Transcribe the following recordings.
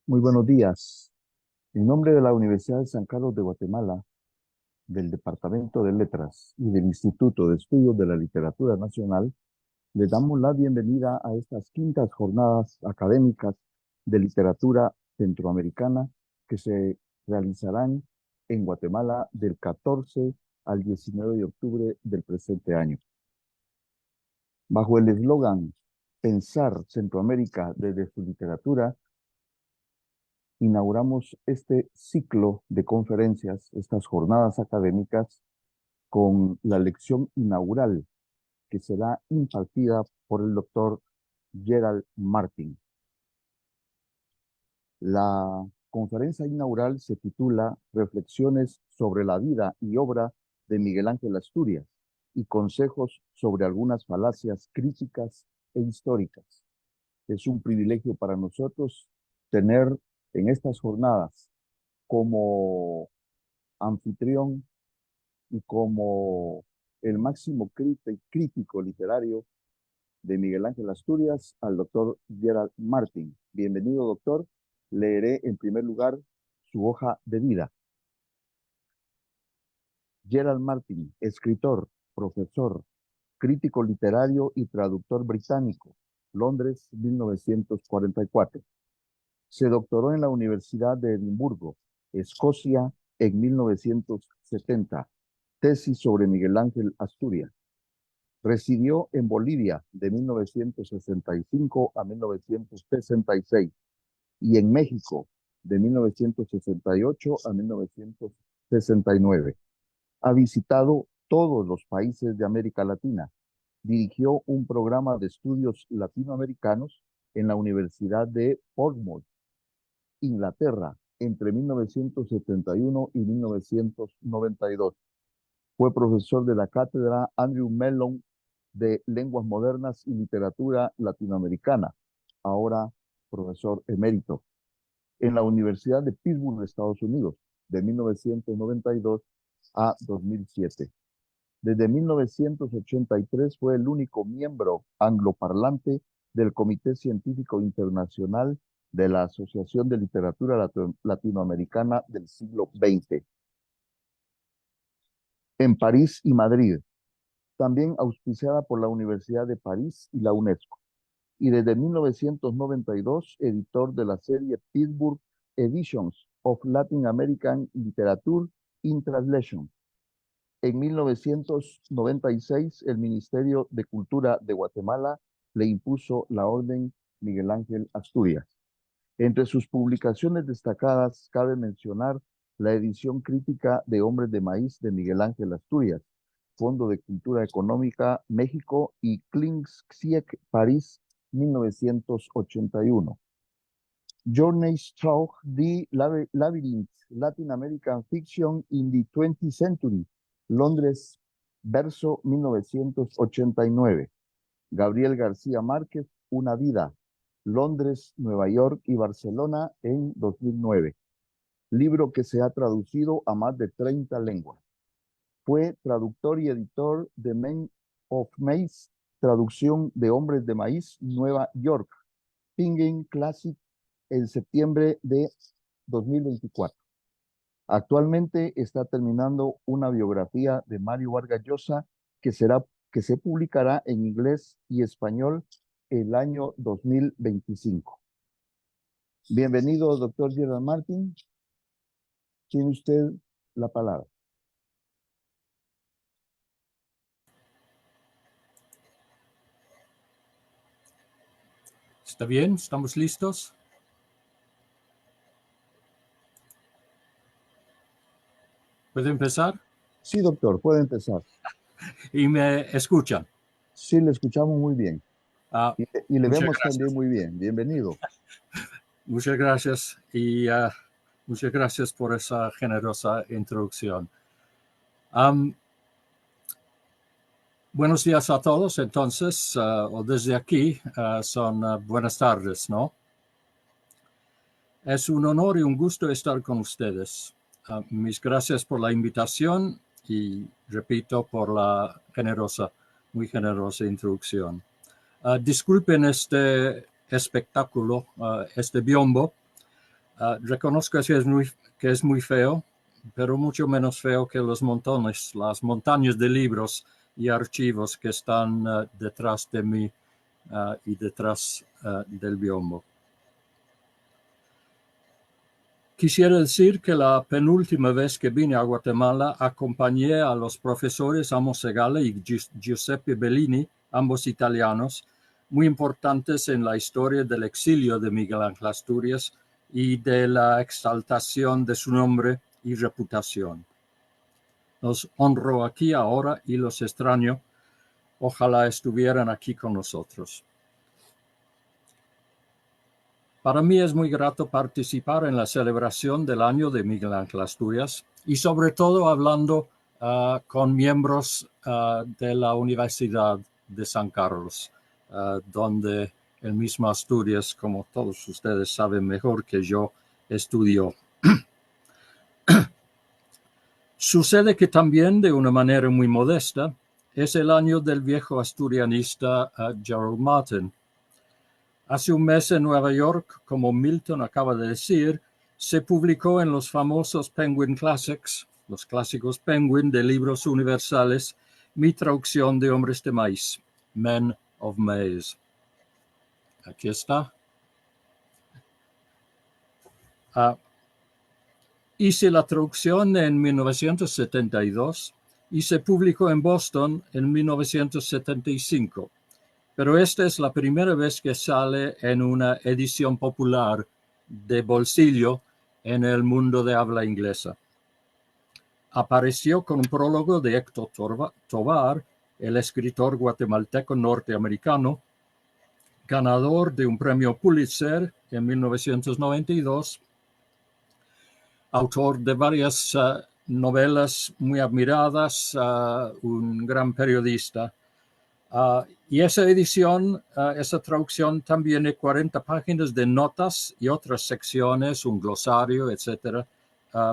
Muy buenos días. En nombre de la Universidad de San Carlos de Guatemala, del Departamento de Letras y del Instituto de Estudios de la Literatura Nacional, le damos la bienvenida a estas quintas jornadas académicas de literatura centroamericana que se realizarán en Guatemala del 14 al 19 de octubre del presente año. Bajo el eslogan Pensar Centroamérica desde su literatura, inauguramos este ciclo de conferencias, estas jornadas académicas, con la lección inaugural que será impartida por el doctor Gerald Martin. La conferencia inaugural se titula Reflexiones sobre la vida y obra de Miguel Ángel Asturias y consejos sobre algunas falacias críticas e históricas. Es un privilegio para nosotros tener en estas jornadas como anfitrión y como el máximo crítico literario de Miguel Ángel Asturias al doctor Gerald Martin. Bienvenido, doctor. Leeré en primer lugar su hoja de vida. Gerald Martin, escritor, profesor, crítico literario y traductor británico, Londres, 1944. Se doctoró en la Universidad de Edimburgo, Escocia, en 1970. Tesis sobre Miguel Ángel Asturias. Residió en Bolivia de 1965 a 1966 y en México de 1968 a 1969. Ha visitado todos los países de América Latina. Dirigió un programa de estudios latinoamericanos en la Universidad de Portsmouth, Inglaterra, entre 1971 y 1992. Fue profesor de la cátedra Andrew Mellon de Lenguas Modernas y Literatura Latinoamericana, ahora profesor emérito, en la Universidad de Pittsburgh, Estados Unidos, de 1992 a 2007. Desde 1983 fue el único miembro angloparlante del Comité Científico Internacional de la Asociación de Literatura Latinoamericana del siglo XX. En París y Madrid, también auspiciada por la Universidad de París y la UNESCO. Y desde 1992, editor de la serie Pittsburgh Editions of Latin American Literature in Translation. En 1996, el Ministerio de Cultura de Guatemala le impuso la Orden Miguel Ángel Asturias. Entre sus publicaciones destacadas cabe mencionar la edición crítica de Hombres de Maíz de Miguel Ángel Asturias, Fondo de Cultura Económica México y Klingsieck París 1981. Journeys through the Labyrinth, Latin American Fiction in the 20th Century, Londres, verso 1989. Gabriel García Márquez, Una vida, Londres, Nueva York y Barcelona en 2009. Libro que se ha traducido a más de 30 lenguas. Fue traductor y editor de Men of Maize, traducción de Hombres de Maíz, Nueva York, Penguin Classic, en septiembre de 2024. Actualmente está terminando una biografía de Mario Vargas Llosa que se publicará en inglés y español el año 2025. Bienvenido, doctor Gerald Martin. Tiene usted la palabra. ¿Está bien? ¿Estamos listos? ¿Puede empezar? Sí, doctor, puede empezar. ¿Y me escuchan? Sí, le escuchamos muy bien. Y le vemos gracias. también muy bien. Bienvenido. Muchas gracias y muchas gracias por esa generosa introducción. Buenos días a todos, entonces, o desde aquí, son buenas tardes, ¿no? Es un honor y un gusto estar con ustedes. Mis gracias por la invitación y, repito, por la muy generosa introducción. Disculpen este espectáculo, este biombo. Reconozco que es muy feo, pero mucho menos feo que las montañas de libros y archivos que están detrás de mí y detrás del biombo. Quisiera decir que la penúltima vez que vine a Guatemala acompañé a los profesores Amos Segale y Giuseppe Bellini, ambos italianos, muy importantes en la historia del exilio de Miguel Ángel Asturias y de la exaltación de su nombre y reputación. Los honro aquí ahora y los extraño. Ojalá estuvieran aquí con nosotros. Para mí es muy grato participar en la celebración del año de Miguel Ángel Asturias y sobre todo hablando con miembros de la Universidad de San Carlos, donde el mismo Asturias, como todos ustedes saben mejor que yo, estudió. Sucede que también, de una manera muy modesta, es el año del viejo asturianista Gerald Martin. Hace un mes en Nueva York, como Milton acaba de decir, se publicó en los famosos Penguin Classics, los clásicos Penguin de libros universales, mi traducción de Hombres de Maíz, Men of Maize. Aquí está. Hice la traducción en 1972 y se publicó en Boston en 1975. Pero esta es la primera vez que sale en una edición popular de bolsillo en el mundo de habla inglesa. Apareció con un prólogo de Héctor Tovar, el escritor guatemalteco norteamericano, ganador de un premio Pulitzer en 1992, autor de varias novelas muy admiradas, un gran periodista. Y esa edición, esa traducción también de 40 páginas de notas y otras secciones, un glosario, etcétera,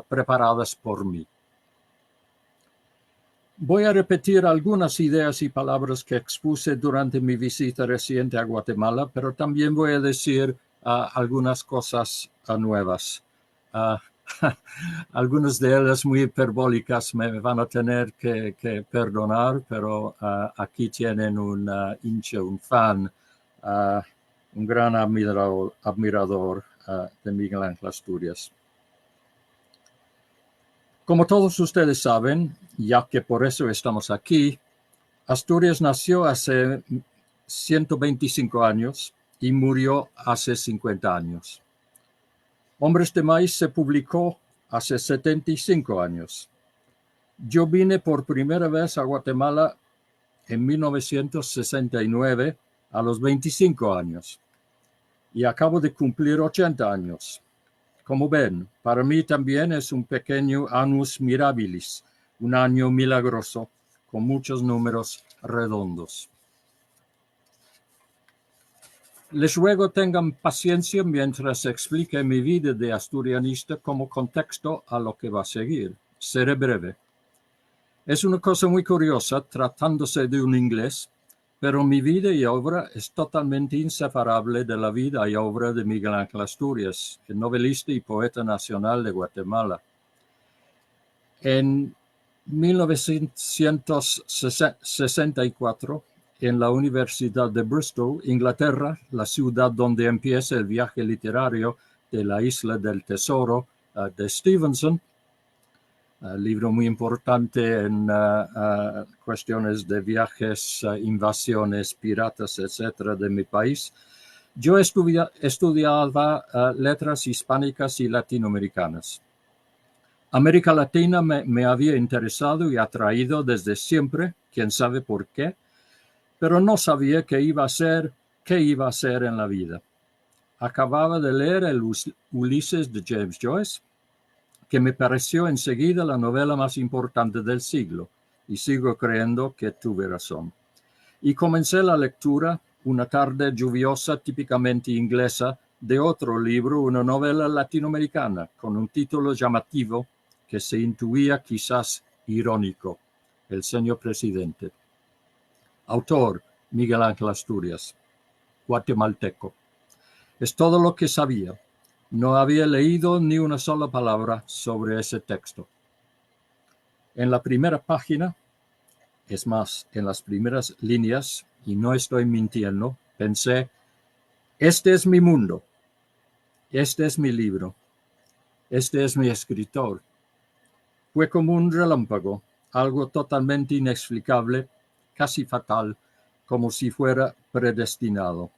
preparadas por mí. Voy a repetir algunas ideas y palabras que expuse durante mi visita reciente a Guatemala, pero también voy a decir algunas cosas nuevas. Algunas de ellas muy hiperbólicas me van a tener que perdonar, pero aquí tienen un hincha, un fan, un gran admirador de Miguel Ángel Asturias. Como todos ustedes saben, ya que por eso estamos aquí, Asturias nació hace 125 años y murió hace 50 años. Hombres de Maíz se publicó hace 75 años. Yo vine por primera vez a Guatemala en 1969 a los 25 años y acabo de cumplir 80 años. Como ven, para mí también es un pequeño annus mirabilis, un año milagroso con muchos números redondos. Les ruego tengan paciencia mientras explique mi vida de asturianista como contexto a lo que va a seguir. Seré breve. Es una cosa muy curiosa tratándose de un inglés, pero mi vida y obra es totalmente inseparable de la vida y obra de Miguel Ángel Asturias, el novelista y poeta nacional de Guatemala. En 1964, en la Universidad de Bristol, Inglaterra, la ciudad donde empieza el viaje literario de la Isla del Tesoro de Stevenson, libro muy importante en cuestiones de viajes, invasiones, piratas, etcétera, de mi país. Yo estudiaba letras hispánicas y latinoamericanas. América Latina me había interesado y atraído desde siempre, quién sabe por qué, pero no sabía qué iba a hacer en la vida. Acababa de leer el Ulises de James Joyce, que me pareció enseguida la novela más importante del siglo, y sigo creyendo que tuve razón. Y comencé la lectura, una tarde lluviosa típicamente inglesa, de otro libro, una novela latinoamericana, con un título llamativo que se intuía quizás irónico, El señor presidente. Autor, Miguel Ángel Asturias, guatemalteco. Es todo lo que sabía. No había leído ni una sola palabra sobre ese texto. En la primera página, es más, en las primeras líneas, y no estoy mintiendo, pensé, este es mi mundo, este es mi libro, este es mi escritor. Fue como un relámpago, algo totalmente inexplicable, casi fatal, como si fuera predestinado.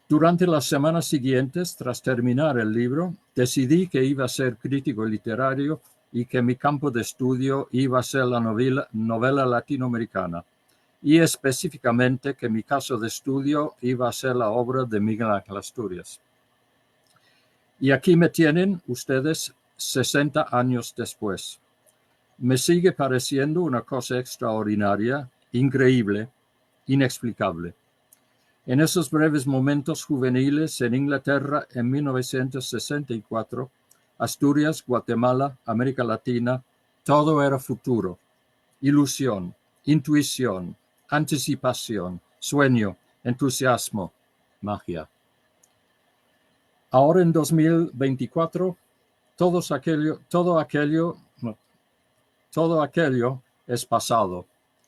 Durante las semanas siguientes, tras terminar el libro, decidí que iba a ser crítico literario y que mi campo de estudio iba a ser la novela latinoamericana, y específicamente que mi caso de estudio iba a ser la obra de Miguel Ángel Asturias. Y aquí me tienen ustedes 60 años después. Me sigue pareciendo una cosa extraordinaria, increíble, inexplicable. En esos breves momentos juveniles en Inglaterra en 1964, Asturias, Guatemala, América Latina, todo era futuro, ilusión, intuición, anticipación, sueño, entusiasmo, magia. Ahora en 2024, todo aquello es pasado.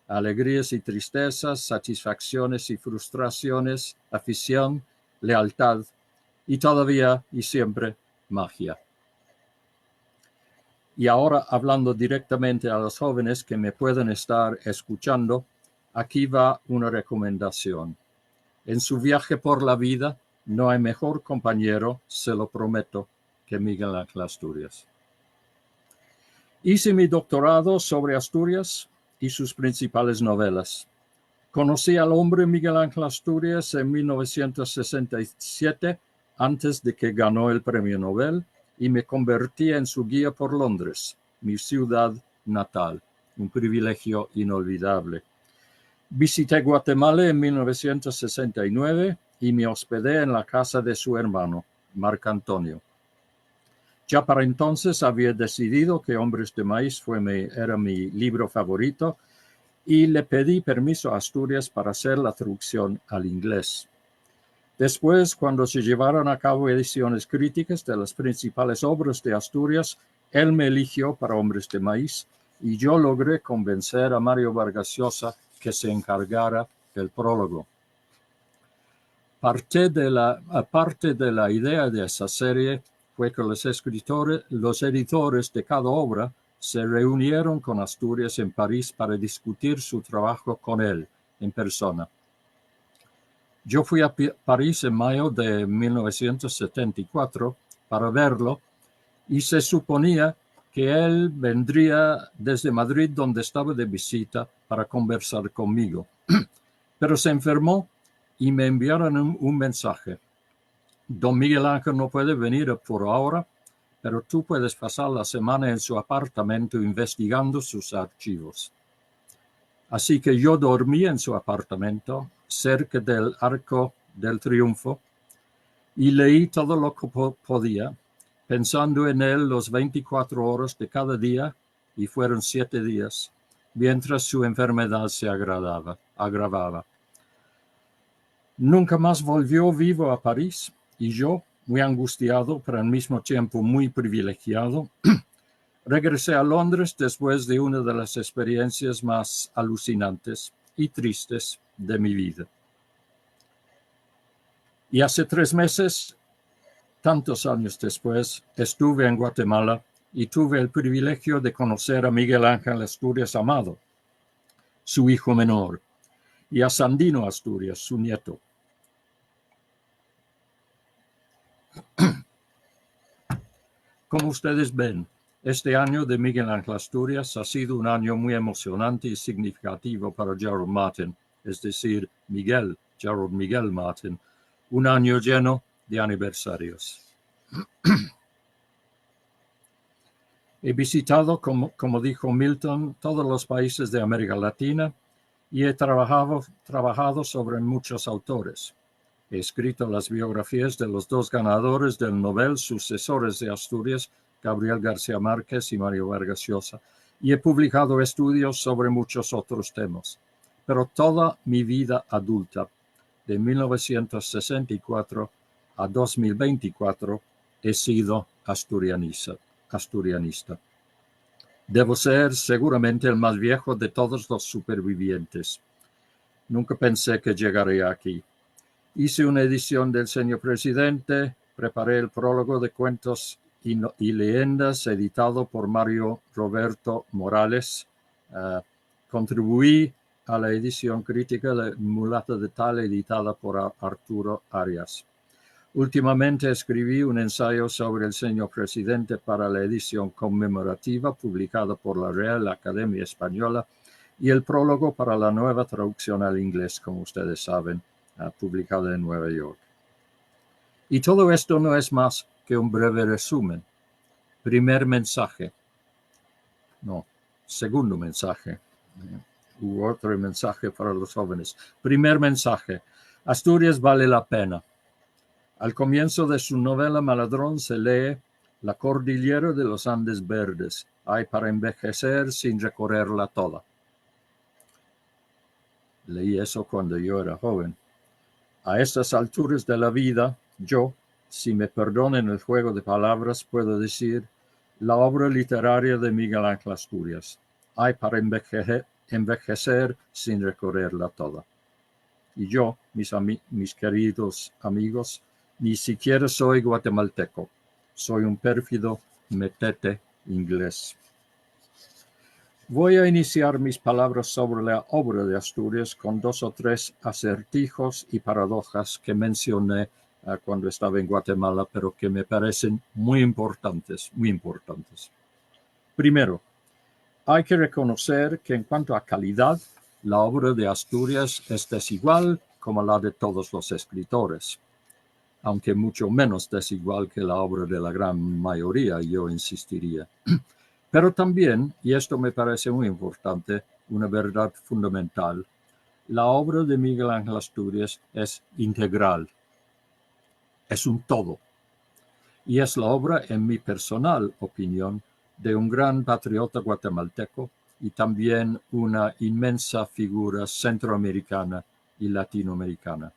Alegrías y tristezas, satisfacciones y frustraciones, afición, lealtad y todavía y siempre magia. Y ahora, hablando directamente a los jóvenes que me pueden estar escuchando, aquí va una recomendación. En su viaje por la vida no hay mejor compañero, se lo prometo, que Miguel Ángel Asturias. Hice mi doctorado sobre Asturias y sus principales novelas. Conocí al hombre Miguel Ángel Asturias en 1967, antes de que ganó el premio Nobel, y me convertí en su guía por Londres, mi ciudad natal, un privilegio inolvidable. Visité Guatemala en 1969 y me hospedé en la casa de su hermano, Marc Antonio. Ya para entonces había decidido que Hombres de Maíz era mi libro favorito y le pedí permiso a Asturias para hacer la traducción al inglés. Después, cuando se llevaron a cabo ediciones críticas de las principales obras de Asturias, él me eligió para Hombres de Maíz y yo logré convencer a Mario Vargas Llosa que se encargara del prólogo. Parte de la idea de esa serie fue que los editores de cada obra se reunieron con Asturias en París para discutir su trabajo con él en persona. Yo fui a París en mayo de 1974 para verlo y se suponía que él vendría desde Madrid, donde estaba de visita, para conversar conmigo. Pero se enfermó y me enviaron un mensaje. Don Miguel Ángel no puede venir por ahora, pero tú puedes pasar la semana en su apartamento investigando sus archivos. Así que yo dormí en su apartamento, cerca del Arco del Triunfo, y leí todo lo que podía, pensando en él los 24 horas de cada día, y fueron 7 días, mientras su enfermedad se agravaba. Nunca más volvió vivo a París, y yo, muy angustiado, pero al mismo tiempo muy privilegiado, regresé a Londres después de una de las experiencias más alucinantes y tristes de mi vida. Y hace 3 meses, tantos años después, estuve en Guatemala y tuve el privilegio de conocer a Miguel Ángel Asturias Amado, su hijo menor, y a Sandino Asturias, su nieto. Como ustedes ven, este año de Miguel Ángel Asturias ha sido un año muy emocionante y significativo para Gerald Martin, es decir, Gerald Miguel Martin, un año lleno de aniversarios. He visitado, como dijo Milton, todos los países de América Latina y he trabajado sobre muchos autores. He escrito las biografías de los 2 ganadores del Nobel, sucesores de Asturias, Gabriel García Márquez y Mario Vargas Llosa, y he publicado estudios sobre muchos otros temas. Pero toda mi vida adulta, de 1964 a 2024 he sido asturianista. Debo ser seguramente el más viejo de todos los supervivientes. Nunca pensé que llegaría aquí. Hice una edición del Señor Presidente, preparé el prólogo de cuentos y leyendas editado por Mario Roberto Morales, contribuí a la edición crítica de Mulata de Tal, editada por Arturo Arias. Últimamente escribí un ensayo sobre el Señor Presidente para la edición conmemorativa publicada por la Real Academia Española y el prólogo para la nueva traducción al inglés, como ustedes saben, publicada en Nueva York. Y todo esto no es más que un breve resumen. Primer mensaje. No, segundo mensaje. U otro mensaje para los jóvenes. Primer mensaje. Asturias vale la pena. Al comienzo de su novela Maladrón se lee: la cordillera de los Andes verdes. Hay para envejecer sin recorrerla toda. Leí eso cuando yo era joven. A estas alturas de la vida, yo, si me perdonen el juego de palabras, puedo decir la obra literaria de Miguel Ángel Asturias. Hay para envejecer sin recorrerla toda. Y yo, mis queridos amigos, ni siquiera soy guatemalteco. Soy un pérfido metete inglés. Voy a iniciar mis palabras sobre la obra de Asturias con 2 o 3 acertijos y paradojas que mencioné cuando estaba en Guatemala, pero que me parecen muy importantes, muy importantes. Primero, hay que reconocer que en cuanto a calidad, la obra de Asturias es desigual como la de todos los escritores, aunque mucho menos desigual que la obra de la gran mayoría, yo insistiría. Pero también, y esto me parece muy importante, una verdad fundamental, la obra de Miguel Ángel Asturias es integral, es un todo. Y es la obra, en mi personal opinión, de un gran patriota guatemalteco y también una inmensa figura centroamericana y latinoamericana.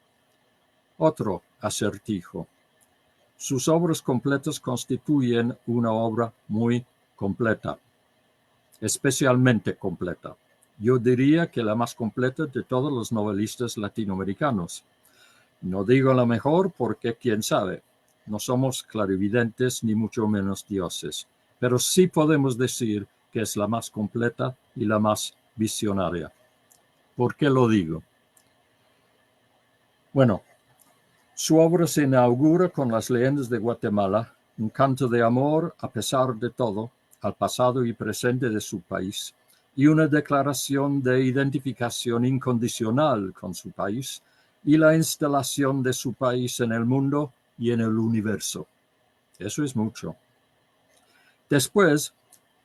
Otro acertijo. Sus obras completas constituyen una obra muy completa, especialmente completa. Yo diría que la más completa de todos los novelistas latinoamericanos. No digo la mejor porque quién sabe, no somos clarividentes ni mucho menos dioses, pero sí podemos decir que es la más completa y la más visionaria. ¿Por qué lo digo? Bueno, su obra se inaugura con Las leyendas de Guatemala, un canto de amor a pesar de todo al pasado y presente de su país, y una declaración de identificación incondicional con su país y la instalación de su país en el mundo y en el universo. Eso es mucho. Después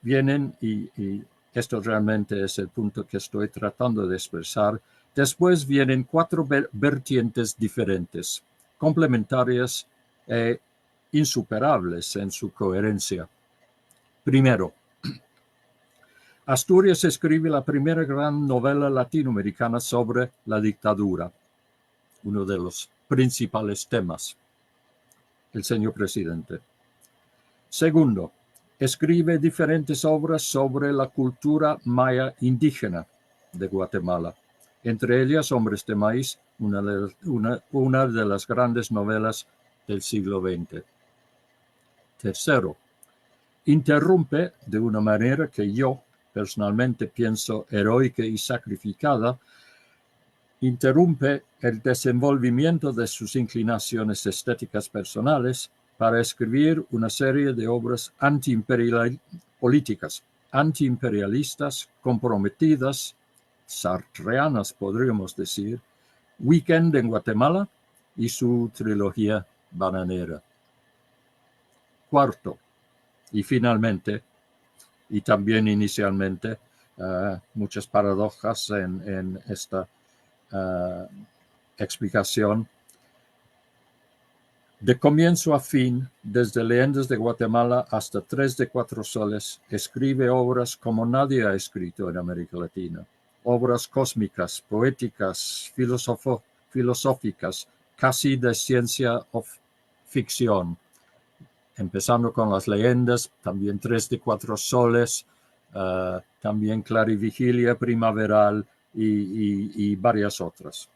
vienen, y esto realmente es el punto que estoy tratando de expresar, después vienen 4 vertientes diferentes, complementarias e insuperables en su coherencia. Primero, Asturias escribe la primera gran novela latinoamericana sobre la dictadura, uno de los principales temas, el señor presidente. Segundo, escribe diferentes obras sobre la cultura maya indígena de Guatemala, entre ellas Hombres de Maíz, una de las grandes novelas del siglo XX. Tercero, interrumpe de una manera que yo personalmente pienso heroica y sacrificada, interrumpe el desenvolvimiento de sus inclinaciones estéticas personales para escribir una serie de obras políticas, antiimperialistas, comprometidas, sartreanas podríamos decir, Weekend en Guatemala y su trilogía bananera. Cuarto, y finalmente, y también inicialmente, muchas paradojas en esta explicación. De comienzo a fin, desde Leyendas de Guatemala hasta 3 de 4 soles, escribe obras como nadie ha escrito en América Latina. Obras cósmicas, poéticas, filosóficas, casi de ciencia ficción, empezando con las leyendas, también 3 de 4 soles, también Clarivigilia primaveral y varias otras.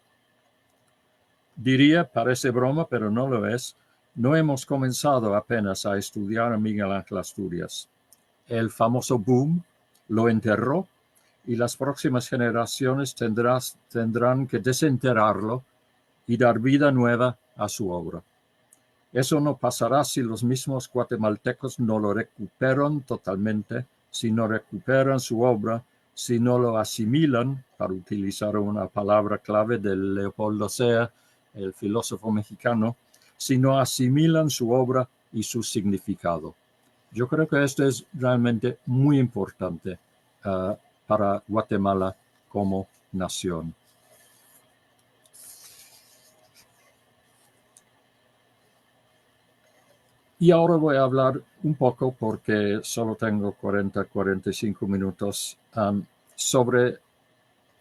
Diría, parece broma, pero no lo es, no hemos comenzado apenas a estudiar a Miguel Ángel Asturias. El famoso boom lo enterró y las próximas generaciones tendrán que desenterrarlo y dar vida nueva a su obra. Eso no pasará si los mismos guatemaltecos no lo recuperan totalmente, si no recuperan su obra, si no lo asimilan, para utilizar una palabra clave de Leopoldo Sea, el filósofo mexicano, si no asimilan su obra y su significado. Yo creo que esto es realmente muy importante para Guatemala como nación. Y ahora voy a hablar un poco, porque solo tengo 45 minutos, sobre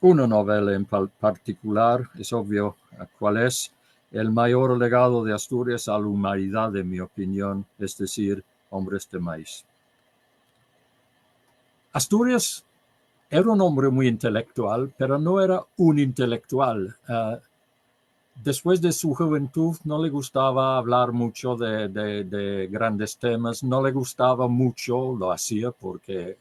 una novela en particular. Es obvio cuál es. El mayor legado de Asturias a la humanidad, en mi opinión, es decir, Hombres de Maíz. Asturias era un hombre muy intelectual, pero no era un intelectual. Después de su juventud no le gustaba hablar mucho de grandes temas, no le gustaba mucho, lo hacía porque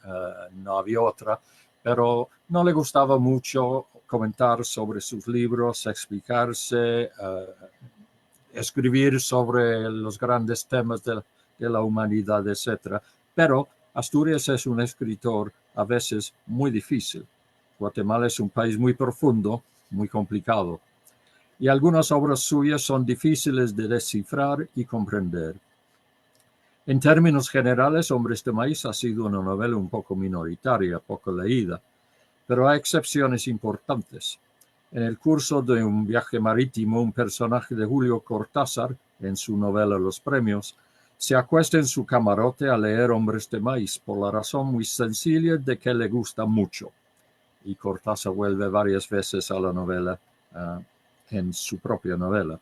no había otra, pero no le gustaba mucho comentar sobre sus libros, explicarse, escribir sobre los grandes temas de la humanidad, etc. Pero Asturias es un escritor a veces muy difícil. Guatemala es un país muy profundo, muy complicado, y algunas obras suyas son difíciles de descifrar y comprender. En términos generales, Hombres de Maíz ha sido una novela un poco minoritaria, poco leída, pero hay excepciones importantes. En el curso de un viaje marítimo, un personaje de Julio Cortázar, en su novela Los Premios, se acuesta en su camarote a leer Hombres de Maíz por la razón muy sencilla de que le gusta mucho. Y Cortázar vuelve varias veces a la novela en su propia novela.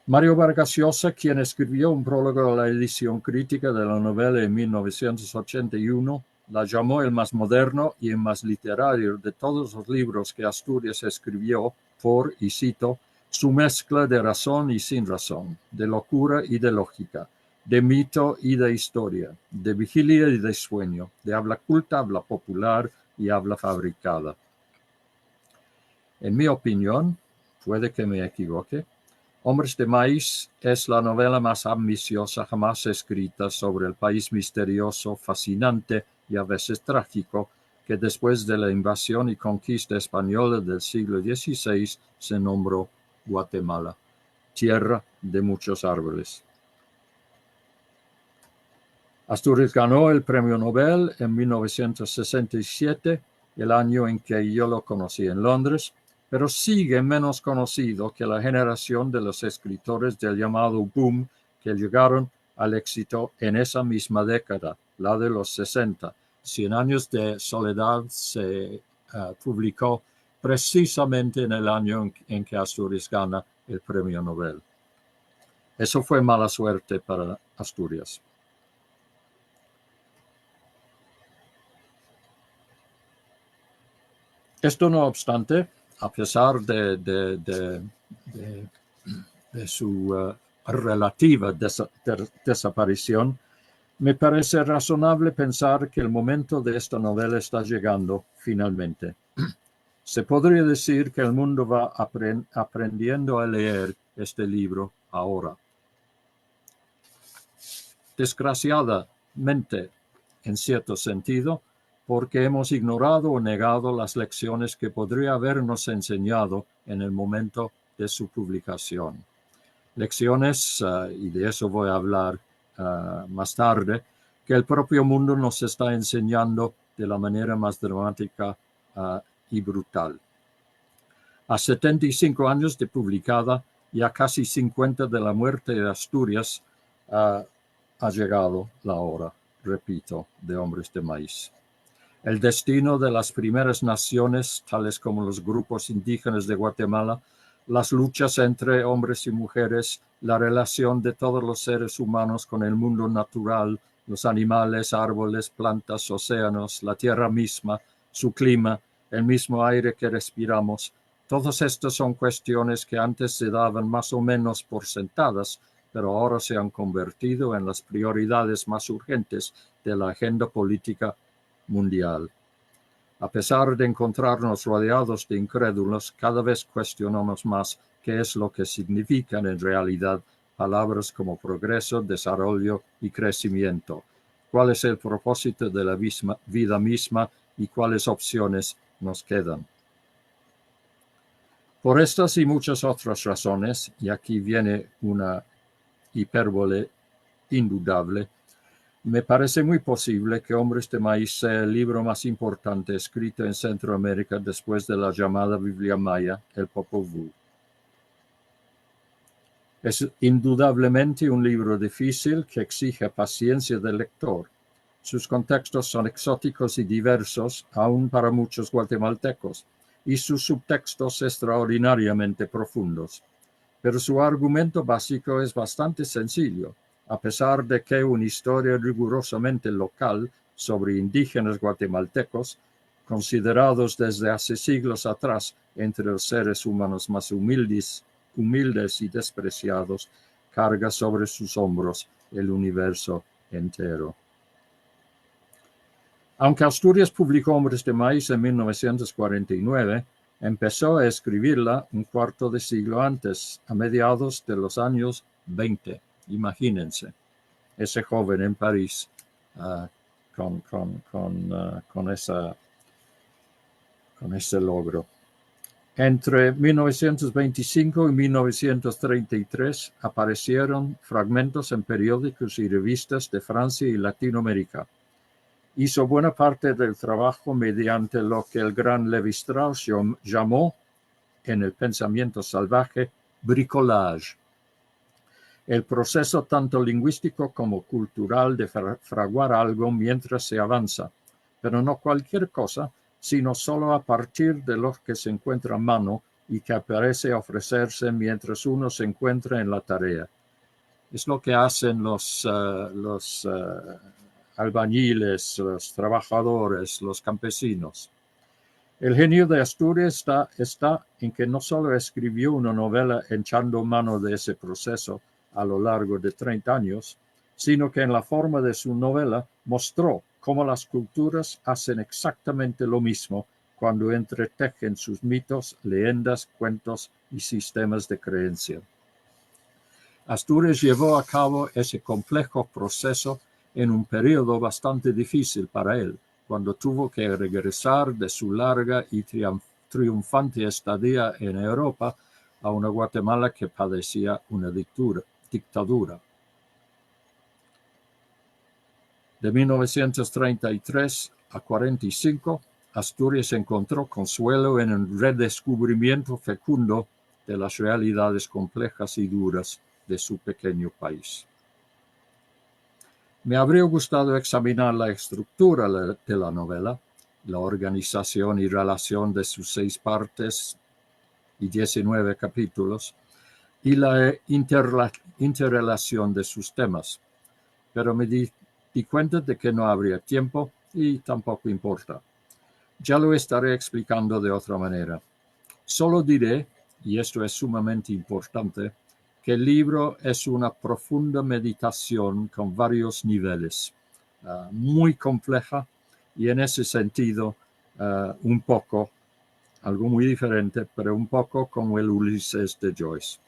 Mario Vargas Llosa, quien escribió un prólogo a la edición crítica de la novela en 1981, la llamó el más moderno y el más literario de todos los libros que Asturias escribió por, y cito, su mezcla de razón y sin razón, de locura y de lógica, de mito y de historia, de vigilia y de sueño, de habla culta, habla popular y habla fabricada. En mi opinión, puede que me equivoque, Hombres de Maíz es la novela más ambiciosa jamás escrita sobre el país misterioso, fascinante y a veces trágico que después de la invasión y conquista española del siglo XVI se nombró Guatemala, tierra de muchos árboles. Asturias ganó el Premio Nobel en 1967, el año en que yo lo conocí en Londres, pero sigue menos conocido que la generación de los escritores del llamado boom que llegaron al éxito en esa misma década, la de los 60. 100 años de soledad se publicó precisamente en el año en que Asturias gana el Premio Nobel. Eso fue mala suerte para Asturias. Esto no obstante, a pesar de su relativa desaparición, me parece razonable pensar que el momento de esta novela está llegando finalmente. Se podría decir que el mundo va aprendiendo a leer este libro ahora. Desgraciadamente, en cierto sentido, porque hemos ignorado o negado las lecciones que podría habernos enseñado en el momento de su publicación. Lecciones, y de eso voy a hablar más tarde, que el propio mundo nos está enseñando de la manera más dramática y brutal. A 75 años de publicada y a casi 50 de la muerte de Asturias, ha llegado la hora, repito, de Hombres de Maíz. El destino de las primeras naciones, tales como los grupos indígenas de Guatemala, las luchas entre hombres y mujeres, la relación de todos los seres humanos con el mundo natural, los animales, árboles, plantas, océanos, la tierra misma, su clima, el mismo aire que respiramos. Todas estas son cuestiones que antes se daban más o menos por sentadas, pero ahora se han convertido en las prioridades más urgentes de la agenda política mundial. A pesar de encontrarnos rodeados de incrédulos, cada vez cuestionamos más qué es lo que significan en realidad palabras como progreso, desarrollo y crecimiento. ¿Cuál es el propósito de la vida misma y cuáles opciones nos quedan? Por estas y muchas otras razones, y aquí viene una hipérbole indudable, me parece muy posible que Hombres de Maíz sea el libro más importante escrito en Centroamérica después de la llamada Biblia Maya, el Popol Vuh. Es indudablemente un libro difícil que exige paciencia del lector. Sus contextos son exóticos y diversos, aún para muchos guatemaltecos, y sus subtextos extraordinariamente profundos. Pero su argumento básico es bastante sencillo. A pesar de que una historia rigurosamente local sobre indígenas guatemaltecos, considerados desde hace siglos atrás entre los seres humanos más humildes y despreciados, carga sobre sus hombros el universo entero. Aunque Asturias publicó Hombres de Maíz en 1949, empezó a escribirla un cuarto de siglo antes, a mediados de los años 20. Imagínense, ese joven en París con ese logro. Entre 1925 y 1933 aparecieron fragmentos en periódicos y revistas de Francia y Latinoamérica. Hizo buena parte del trabajo mediante lo que el gran Lévi-Strauss llamó, en el pensamiento salvaje, bricolage. El proceso tanto lingüístico como cultural de fraguar algo mientras se avanza, pero no cualquier cosa, sino solo a partir de lo que se encuentra a mano y que parece ofrecerse mientras uno se encuentra en la tarea. Es lo que hacen los albañiles, los trabajadores, los campesinos. El genio de Asturias está en que no solo escribió una novela echando mano de ese proceso a lo largo de 30 años, sino que en la forma de su novela mostró cómo las culturas hacen exactamente lo mismo cuando entretejen sus mitos, leyendas, cuentos y sistemas de creencia. Asturias llevó a cabo ese complejo proceso en un periodo bastante difícil para él, cuando tuvo que regresar de su larga y triunfante estadía en Europa a una Guatemala que padecía una dictadura. De 1933 a 45, Asturias encontró consuelo en un redescubrimiento fecundo de las realidades complejas y duras de su pequeño país. Me habría gustado examinar la estructura de la novela, la organización y relación de sus 6 partes y 19 capítulos, y la interrelación de sus temas. Pero me di cuenta de que no habría tiempo y tampoco importa. Ya lo estaré explicando de otra manera. Solo diré, y esto es sumamente importante, que el libro es una profunda meditación con varios niveles, muy compleja y en ese sentido un poco, algo muy diferente, pero un poco como el Ulises de Joyce.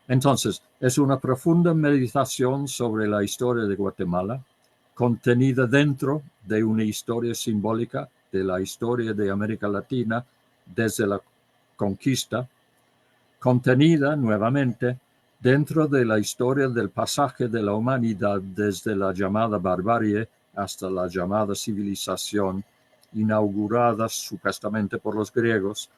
Entonces, es una profunda meditación sobre la historia de Guatemala, contenida dentro de una historia simbólica de la historia de América Latina desde la conquista, contenida nuevamente dentro de la historia del pasaje de la humanidad desde la llamada barbarie hasta la llamada civilización, inaugurada supuestamente por los griegos,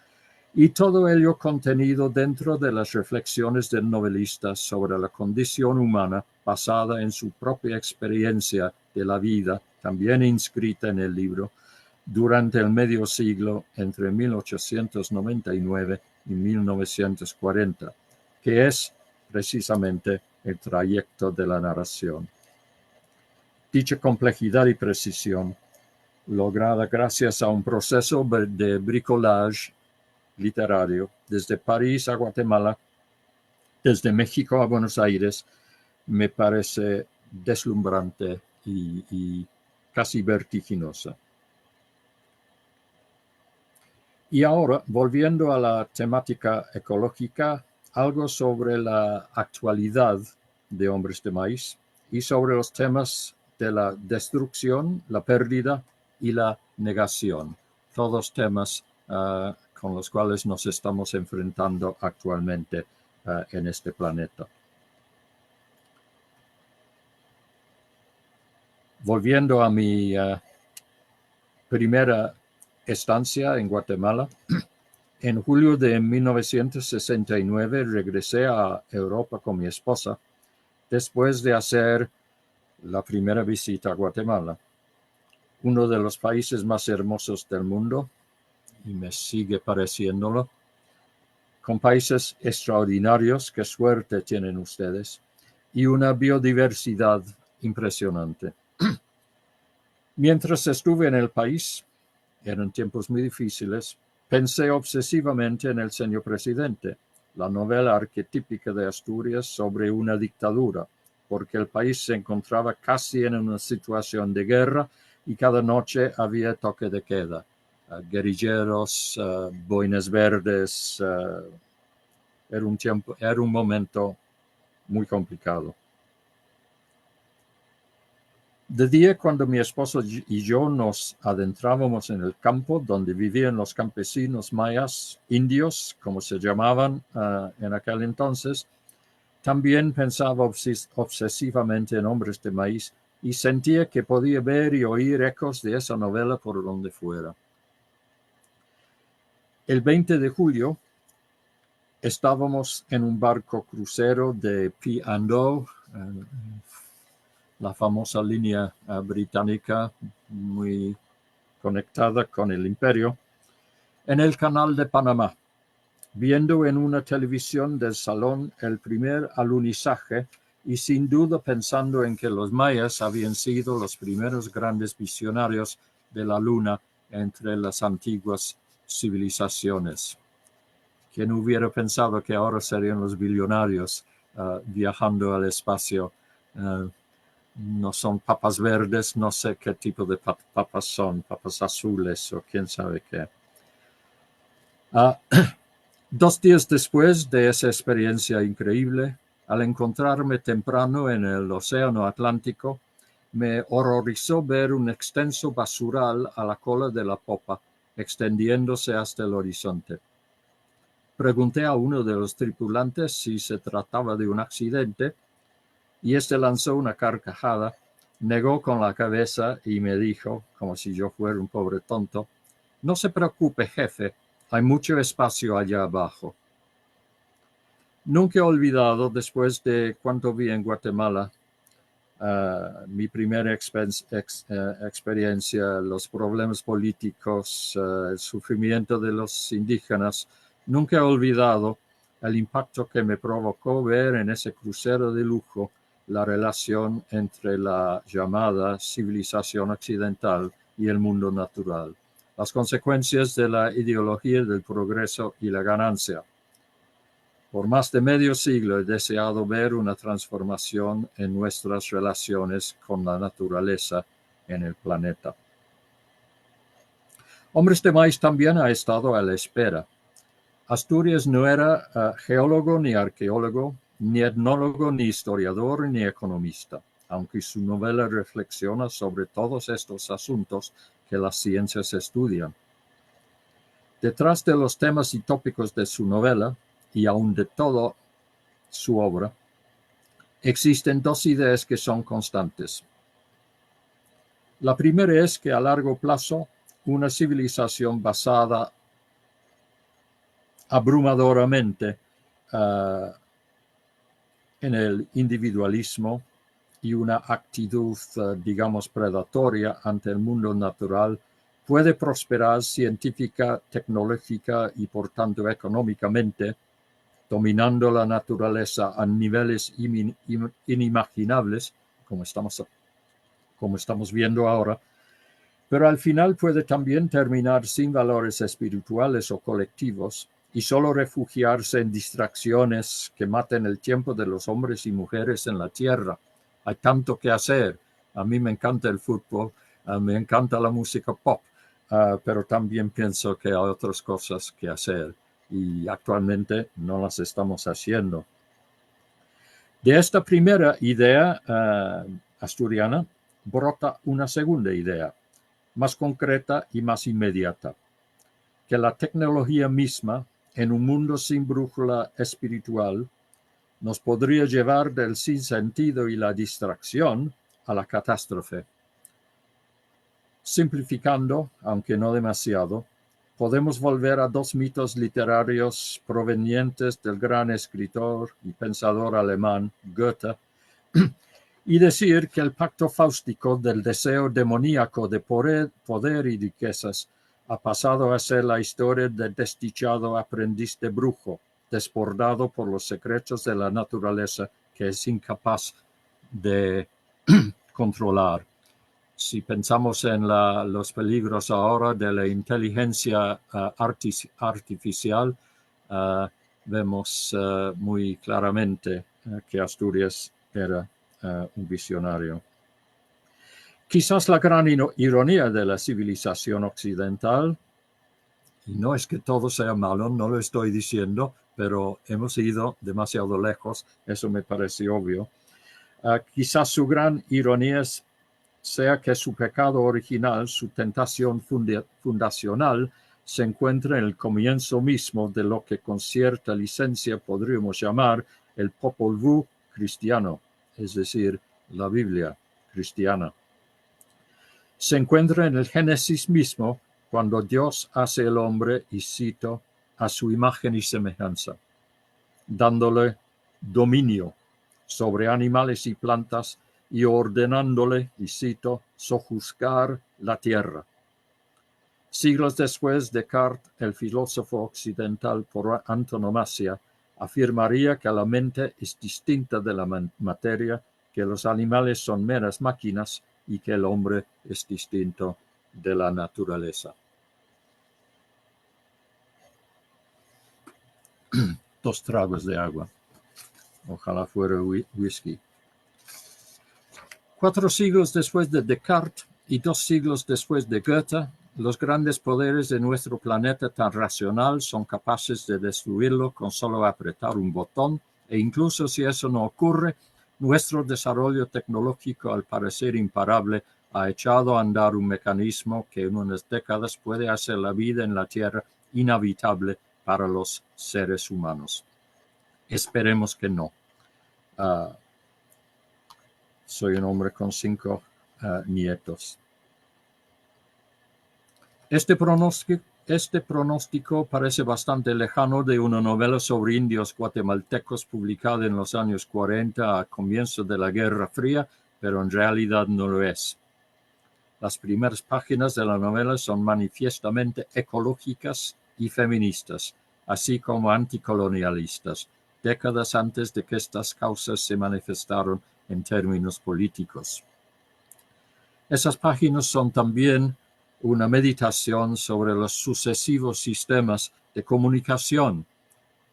y todo ello contenido dentro de las reflexiones del novelista sobre la condición humana basada en su propia experiencia de la vida, también inscrita en el libro, durante el medio siglo entre 1899 y 1940, que es precisamente el trayecto de la narración. Dicha complejidad y precisión, lograda gracias a un proceso de bricolage literario desde París a Guatemala, desde México a Buenos Aires, me parece deslumbrante y casi vertiginosa. Y ahora, volviendo a la temática ecológica, algo sobre la actualidad de Hombres de Maíz y sobre los temas de la destrucción, la pérdida y la negación. Todos temas con los cuales nos estamos enfrentando actualmente en este planeta. Volviendo a mi primera estancia en Guatemala, en julio de 1969 regresé a Europa con mi esposa después de hacer la primera visita a Guatemala, uno de los países más hermosos del mundo, y me sigue pareciéndolo, con países extraordinarios, qué suerte tienen ustedes, y una biodiversidad impresionante. Mientras estuve en el país, eran tiempos muy difíciles, pensé obsesivamente en El Señor Presidente, la novela arquetípica de Asturias sobre una dictadura, porque el país se encontraba casi en una situación de guerra y cada noche había toque de queda. Guerrilleros, boinas verdes, era un momento muy complicado. De día, cuando mi esposo y yo nos adentrábamos en el campo donde vivían los campesinos mayas, indios, como se llamaban en aquel entonces, también pensaba obsesivamente en Hombres de Maíz y sentía que podía ver y oír ecos de esa novela por donde fuera. El 20 de julio estábamos en un barco crucero de P&O, la famosa línea británica muy conectada con el imperio, en el canal de Panamá, viendo en una televisión del salón el primer alunizaje y sin duda pensando en que los mayas habían sido los primeros grandes visionarios de la luna entre las antiguas civilizaciones. ¿Quién hubiera pensado que ahora serían los billonarios viajando al espacio? No son papas verdes, no sé qué tipo de papas son, papas azules o quién sabe qué. 2 días después de esa experiencia increíble, al encontrarme temprano en el Océano Atlántico, me horrorizó ver un extenso basural a la cola de la popa, extendiéndose hasta el horizonte. Pregunté a uno de los tripulantes si se trataba de un accidente, y este lanzó una carcajada, negó con la cabeza y me dijo, como si yo fuera un pobre tonto, «No se preocupe, jefe, hay mucho espacio allá abajo». Nunca he olvidado, después de cuanto vi en Guatemala, mi primera experiencia, los problemas políticos, el sufrimiento de los indígenas, nunca he olvidado el impacto que me provocó ver en ese crucero de lujo la relación entre la llamada civilización occidental y el mundo natural, las consecuencias de la ideología del progreso y la ganancia. Por más de medio siglo he deseado ver una transformación en nuestras relaciones con la naturaleza en el planeta. Hombres de Maíz también ha estado a la espera. Asturias no era geólogo ni arqueólogo, ni etnólogo, ni historiador, ni economista, aunque su novela reflexiona sobre todos estos asuntos que las ciencias estudian. Detrás de los temas y tópicos de su novela, y aún de toda su obra, existen 2 ideas que son constantes. La primera es que a largo plazo, una civilización basada abrumadoramente en el individualismo y una actitud, digamos, predatoria ante el mundo natural, puede prosperar científica, tecnológica y por tanto económicamente, dominando la naturaleza a niveles inimaginables, como estamos viendo ahora, pero al final puede también terminar sin valores espirituales o colectivos y solo refugiarse en distracciones que maten el tiempo de los hombres y mujeres en la tierra. Hay tanto que hacer. A mí me encanta el fútbol, me encanta la música pop, pero también pienso que hay otras cosas que hacer y actualmente no las estamos haciendo. De esta primera idea asturiana brota una segunda idea, más concreta y más inmediata, que la tecnología misma, en un mundo sin brújula espiritual, nos podría llevar del sinsentido y la distracción a la catástrofe. Simplificando, aunque no demasiado, podemos volver a dos mitos literarios provenientes del gran escritor y pensador alemán Goethe y decir que el pacto fáustico del deseo demoníaco de poder y riquezas ha pasado a ser la historia del desdichado aprendiz de brujo, desbordado por los secretos de la naturaleza que es incapaz de controlar. Si pensamos en los peligros ahora de la inteligencia artificial, vemos muy claramente que Asturias era un visionario. Quizás la gran ironía de la civilización occidental, y no es que todo sea malo, no lo estoy diciendo, pero hemos ido demasiado lejos, eso me parece obvio. Quizás su gran ironía sea que su pecado original, su tentación fundacional, se encuentra en el comienzo mismo de lo que con cierta licencia podríamos llamar el Popol Vuh cristiano, es decir, la Biblia cristiana. Se encuentra en el Génesis mismo, cuando Dios hace el hombre, y cito, a su imagen y semejanza, dándole dominio sobre animales y plantas y ordenándole, y cito, sojuzgar la tierra. Siglos después, Descartes, el filósofo occidental por antonomasia, afirmaría que la mente es distinta de la materia, que los animales son meras máquinas y que el hombre es distinto de la naturaleza. Dos tragos de agua. Ojalá fuera whisky. 4 siglos después de Descartes y 2 siglos después de Goethe, los grandes poderes de nuestro planeta tan racional son capaces de destruirlo con solo apretar un botón, e incluso si eso no ocurre, nuestro desarrollo tecnológico, al parecer imparable, ha echado a andar un mecanismo que en unas décadas puede hacer la vida en la Tierra inhabitable para los seres humanos. Esperemos que no. Soy un hombre con 5 nietos. Este pronóstico parece bastante lejano de una novela sobre indios guatemaltecos publicada en los años 40 a comienzo de la Guerra Fría, pero en realidad no lo es. Las primeras páginas de la novela son manifiestamente ecológicas y feministas, así como anticolonialistas, décadas antes de que estas causas se manifestaron en términos políticos. Esas páginas son también una meditación sobre los sucesivos sistemas de comunicación,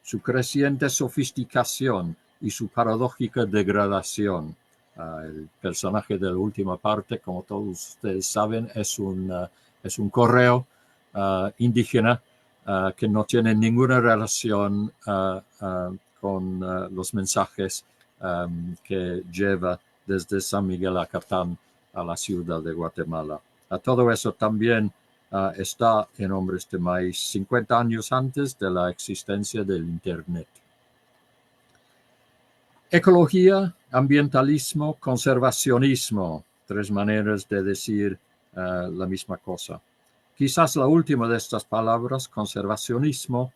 su creciente sofisticación y su paradójica degradación. El personaje de la última parte, como todos ustedes saben, es un correo indígena que no tiene ninguna relación con los mensajes que lleva desde San Miguel Acatán a la ciudad de Guatemala. Todo eso también está en Hombres de Maíz, 50 años antes de la existencia del Internet. Ecología, ambientalismo, conservacionismo, 3 maneras de decir la misma cosa. Quizás la última de estas palabras, conservacionismo,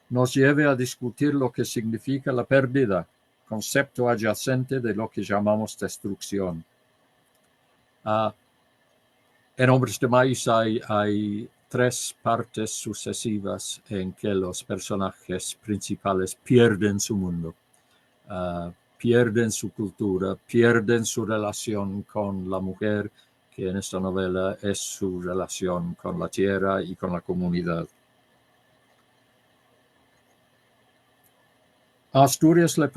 nos lleve a discutir lo que significa la pérdida, concepto adyacente de lo que llamamos destrucción. En Hombres de Maíz hay tres partes sucesivas en que los personajes principales pierden su mundo, pierden su cultura, pierden su relación con la mujer, que en esta novela es su relación con la tierra y con la comunidad. A Asturias le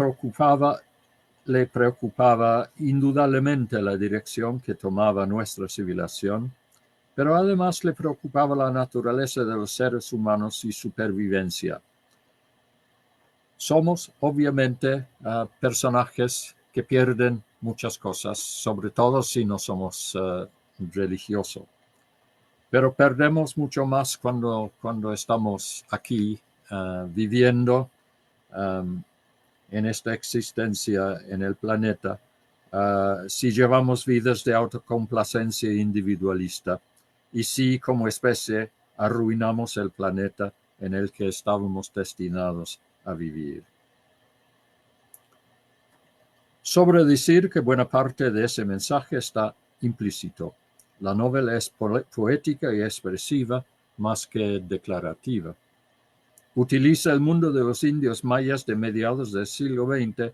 preocupaba indudablemente la dirección que tomaba nuestra civilización, pero además le preocupaba la naturaleza de los seres humanos y su supervivencia. Somos, obviamente, personajes que pierden muchas cosas, sobre todo si no somos religiosos. Pero perdemos mucho más cuando estamos aquí viviendo en esta existencia en el planeta, si llevamos vidas de autocomplacencia individualista y si como especie arruinamos el planeta en el que estábamos destinados a vivir. Sobre decir que buena parte de ese mensaje está implícito. La novela es poética y expresiva más que declarativa. Utiliza el mundo de los indios mayas de mediados del siglo XX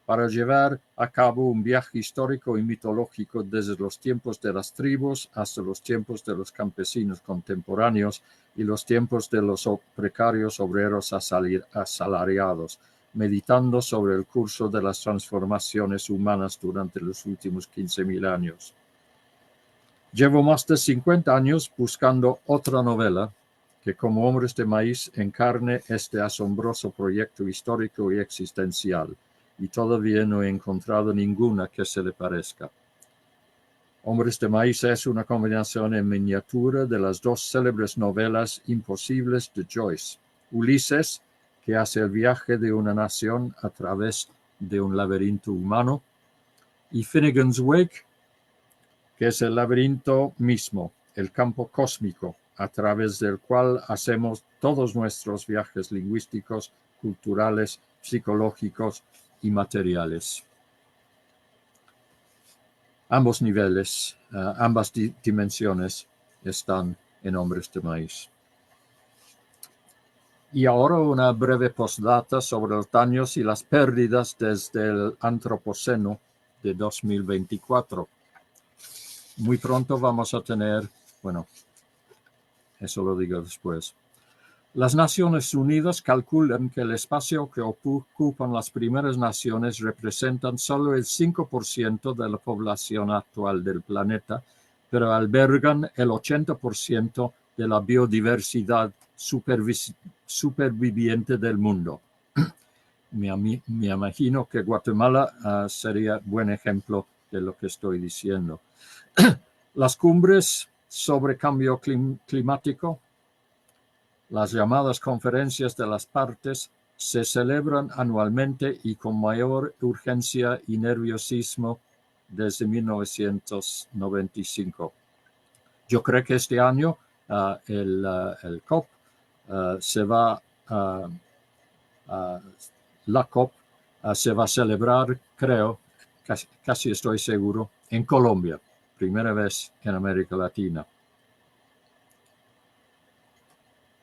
para llevar a cabo un viaje histórico y mitológico desde los tiempos de las tribus hasta los tiempos de los campesinos contemporáneos y los tiempos de los precarios obreros asalariados, meditando sobre el curso de las transformaciones humanas durante los últimos 15.000 años. Llevo más de 50 años buscando otra novela que como Hombres de Maíz encarne este asombroso proyecto histórico y existencial, y todavía no he encontrado ninguna que se le parezca. Hombres de Maíz es una combinación en miniatura de las dos célebres novelas imposibles de Joyce, Ulises, que hace el viaje de una nación a través de un laberinto humano, y Finnegans Wake, que es el laberinto mismo, el campo cósmico, a través del cual hacemos todos nuestros viajes lingüísticos, culturales, psicológicos y materiales. Ambos niveles, ambas dimensiones están en Hombres de Maíz. Y ahora una breve postdata sobre los daños y las pérdidas desde el Antropoceno de 2024. Muy pronto vamos a tener, bueno, eso lo digo después. Las Naciones Unidas calculan que el espacio que ocupan las primeras naciones representan solo el 5% de la población actual del planeta, pero albergan el 80% de la biodiversidad superviviente del mundo. Me imagino que Guatemala sería buen ejemplo de lo que estoy diciendo. Las cumbres sobre cambio climático, las llamadas conferencias de las partes, se celebran anualmente y con mayor urgencia y nerviosismo desde 1995. Yo creo que este año el COP la COP se va a celebrar, creo, casi estoy seguro, en Colombia, primera vez en América Latina.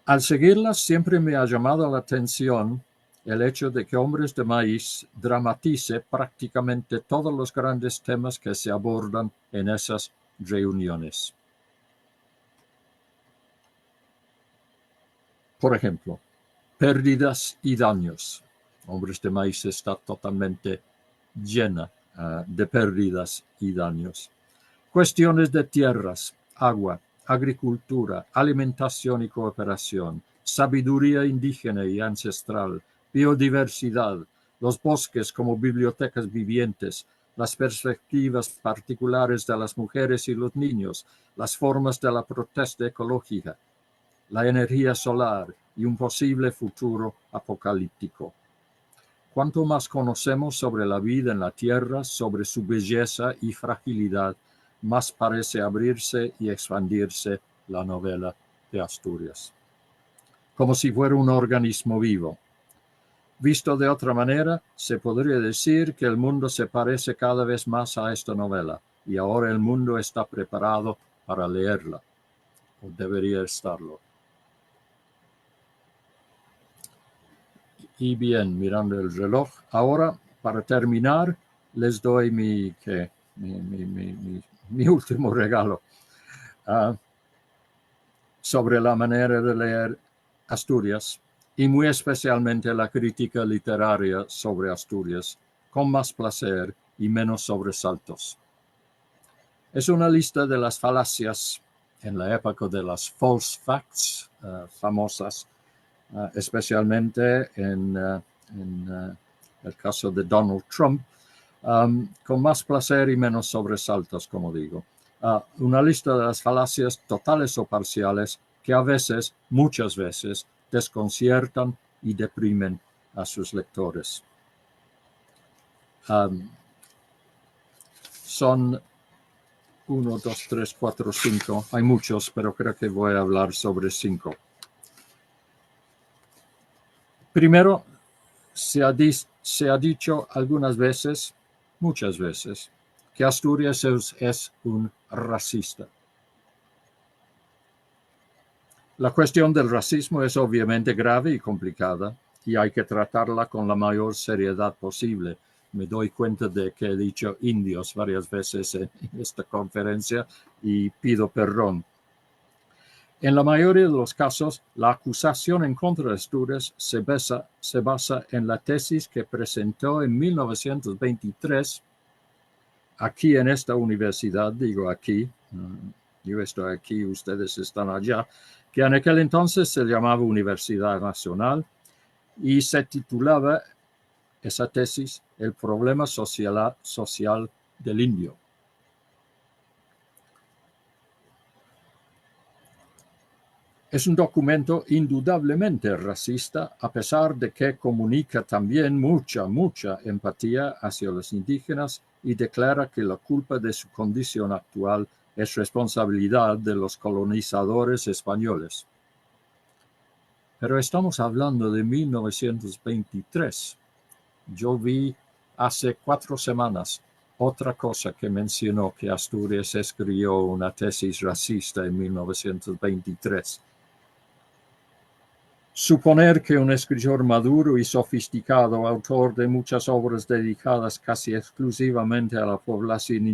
Al seguirlas siempre me ha llamado la atención el hecho de que Hombres de Maíz dramatice prácticamente todos los grandes temas que se abordan en esas reuniones. Por ejemplo, pérdidas y daños. Hombres de Maíz está totalmente llena de pérdidas y daños. Cuestiones de tierras, agua, agricultura, alimentación y cooperación, sabiduría indígena y ancestral, biodiversidad, los bosques como bibliotecas vivientes, las perspectivas particulares de las mujeres y los niños, las formas de la protesta ecológica, la energía solar y un posible futuro apocalíptico. Cuanto más conocemos sobre la vida en la Tierra, sobre su belleza y fragilidad, más parece abrirse y expandirse la novela de Asturias, como si fuera un organismo vivo. Visto de otra manera, se podría decir que el mundo se parece cada vez más a esta novela, y ahora el mundo está preparado para leerla, o debería estarlo. Y bien, mirando el reloj, ahora, para terminar, les doy mi último regalo sobre la manera de leer Asturias, y muy especialmente la crítica literaria sobre Asturias, con más placer y menos sobresaltos. Es una lista de las falacias en la época de las false facts famosas, especialmente en el caso de Donald Trump, con más placer y menos sobresaltos, como digo. Una lista de las falacias totales o parciales que a veces, muchas veces, desconciertan y deprimen a sus lectores. Son 1, 2, 3, 4, 5. Hay muchos, pero creo que voy a hablar sobre 5. Primero, se ha dicho algunas veces, muchas veces, que Asturias es un racista. La cuestión del racismo es obviamente grave y complicada, y hay que tratarla con la mayor seriedad posible. Me doy cuenta de que he dicho indios varias veces en esta conferencia y pido perdón. En la mayoría de los casos, la acusación en contra de Asturias se basa en la tesis que presentó en 1923 aquí en esta universidad, digo aquí, yo estoy aquí, ustedes están allá, que en aquel entonces se llamaba Universidad Nacional y se titulaba esa tesis El problema social del indio. Es un documento indudablemente racista, a pesar de que comunica también mucha empatía hacia los indígenas y declara que la culpa de su condición actual es responsabilidad de los colonizadores españoles. Pero estamos hablando de 1923. Yo vi hace 4 semanas otra cosa que mencionó que Asturias escribió una tesis racista en 1923. Suponer que un escritor maduro y sofisticado, autor de muchas obras dedicadas casi exclusivamente a la población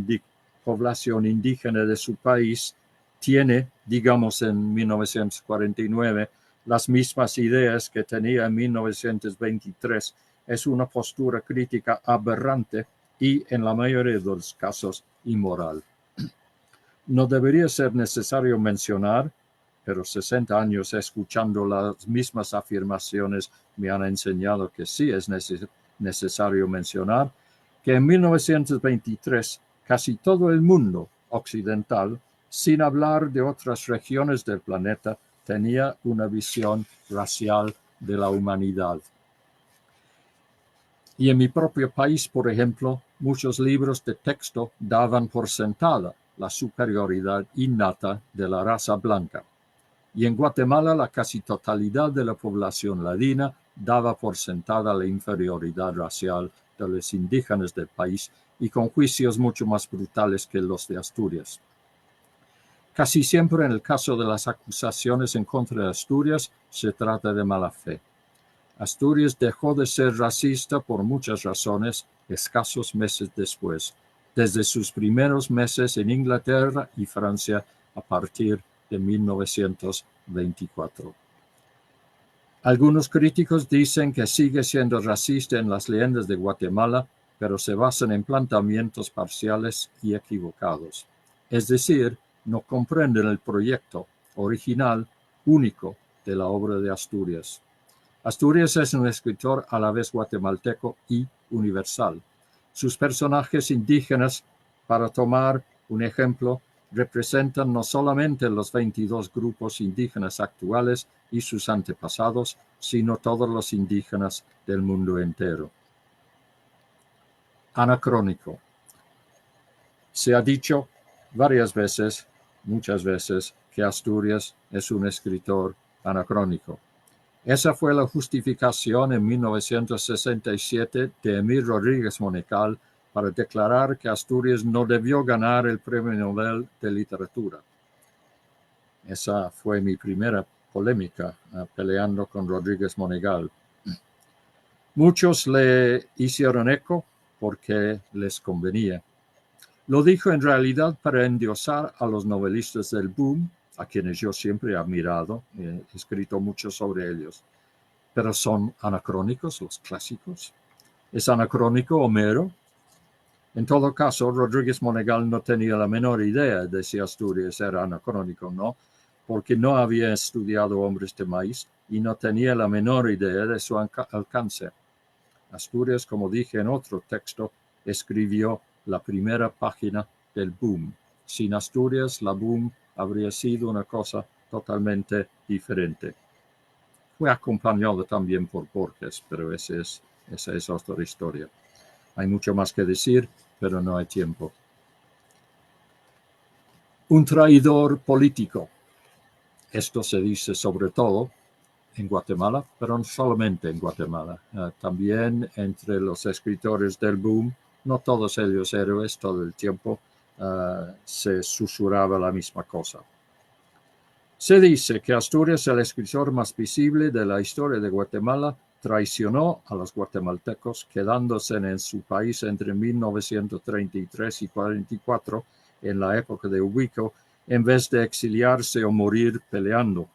indígena de su país, tiene, digamos en 1949, las mismas ideas que tenía en 1923, es una postura crítica aberrante y, en la mayoría de los casos, inmoral. No debería ser necesario mencionar, pero 60 años escuchando las mismas afirmaciones me han enseñado que sí es necesario mencionar, que en 1923 casi todo el mundo occidental, sin hablar de otras regiones del planeta, tenía una visión racial de la humanidad. Y en mi propio país, por ejemplo, muchos libros de texto daban por sentada la superioridad innata de la raza blanca. Y en Guatemala la casi totalidad de la población ladina daba por sentada la inferioridad racial de los indígenas del país y con juicios mucho más brutales que los de Asturias. Casi siempre en el caso de las acusaciones en contra de Asturias se trata de mala fe. Asturias dejó de ser racista por muchas razones escasos meses después, desde sus primeros meses en Inglaterra y Francia a partir de 1924. Algunos críticos dicen que sigue siendo racista en las leyendas de Guatemala, pero se basan en planteamientos parciales y equivocados. Es decir, no comprenden el proyecto original, único, de la obra de Asturias. Asturias es un escritor a la vez guatemalteco y universal. Sus personajes indígenas, para tomar un ejemplo, representan no solamente los 22 grupos indígenas actuales y sus antepasados, sino todos los indígenas del mundo entero. Anacrónico. Se ha dicho varias veces, muchas veces, que Asturias es un escritor anacrónico. Esa fue la justificación en 1967 de Emil Rodríguez Monecal para declarar que Asturias no debió ganar el Premio Nobel de Literatura. Esa fue mi primera polémica, peleando con Rodríguez Monegal. Muchos le hicieron eco porque les convenía. Lo dijo en realidad para endiosar a los novelistas del boom, a quienes yo siempre he admirado, he escrito mucho sobre ellos. Pero son anacrónicos los clásicos. ¿Es anacrónico Homero? En todo caso, Rodríguez Monegal no tenía la menor idea de si Asturias era anacrónico o no, porque no había estudiado Hombres de Maíz y no tenía la menor idea de su alcance. Asturias, como dije en otro texto, escribió la primera página del boom. Sin Asturias, la boom habría sido una cosa totalmente diferente. Fue acompañado también por Borges, pero esa es otra historia. Hay mucho más que decir, pero no hay tiempo. Un traidor político. Esto se dice sobre todo en Guatemala, pero no solamente en Guatemala. También entre los escritores del boom, no todos ellos héroes todo el tiempo, se susurraba la misma cosa. Se dice que Asturias, el escritor más visible de la historia de Guatemala, traicionó a los guatemaltecos, quedándose en su país entre 1933 y 1944, en la época de Ubico, en vez de exiliarse o morir peleando.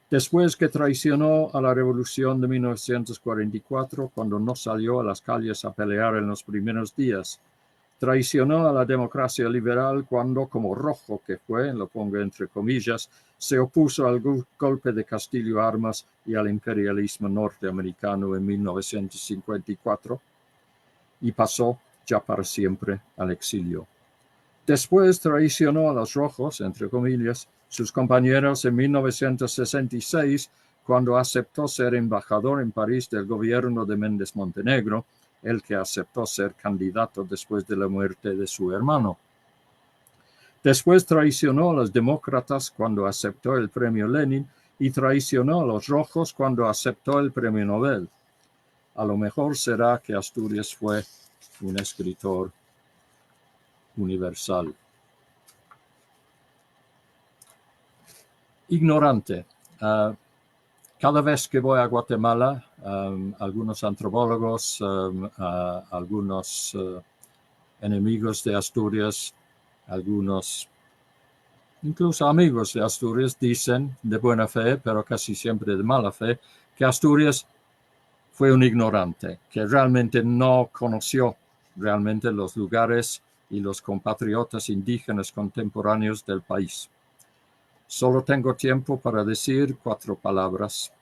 Después que traicionó a la Revolución de 1944, cuando no salió a las calles a pelear en los primeros días, traicionó a la democracia liberal cuando, como rojo que fue, lo pongo entre comillas, se opuso al golpe de Castillo Armas y al imperialismo norteamericano en 1954 y pasó ya para siempre al exilio. Después traicionó a los rojos, entre comillas, sus compañeros en 1966, cuando aceptó ser embajador en París del gobierno de Méndez Montenegro, el que aceptó ser candidato después de la muerte de su hermano. Después traicionó a los demócratas cuando aceptó el premio Lenin y traicionó a los rojos cuando aceptó el premio Nobel. A lo mejor será que Asturias fue un escritor universal. Ignorante. Cada vez que voy a Guatemala, algunos antropólogos, algunos enemigos de Asturias, algunos incluso amigos de Asturias dicen de buena fe, pero casi siempre de mala fe, que Asturias fue un ignorante, que realmente no conoció realmente los lugares y los compatriotas indígenas contemporáneos del país. Solo tengo tiempo para decir 4 palabras.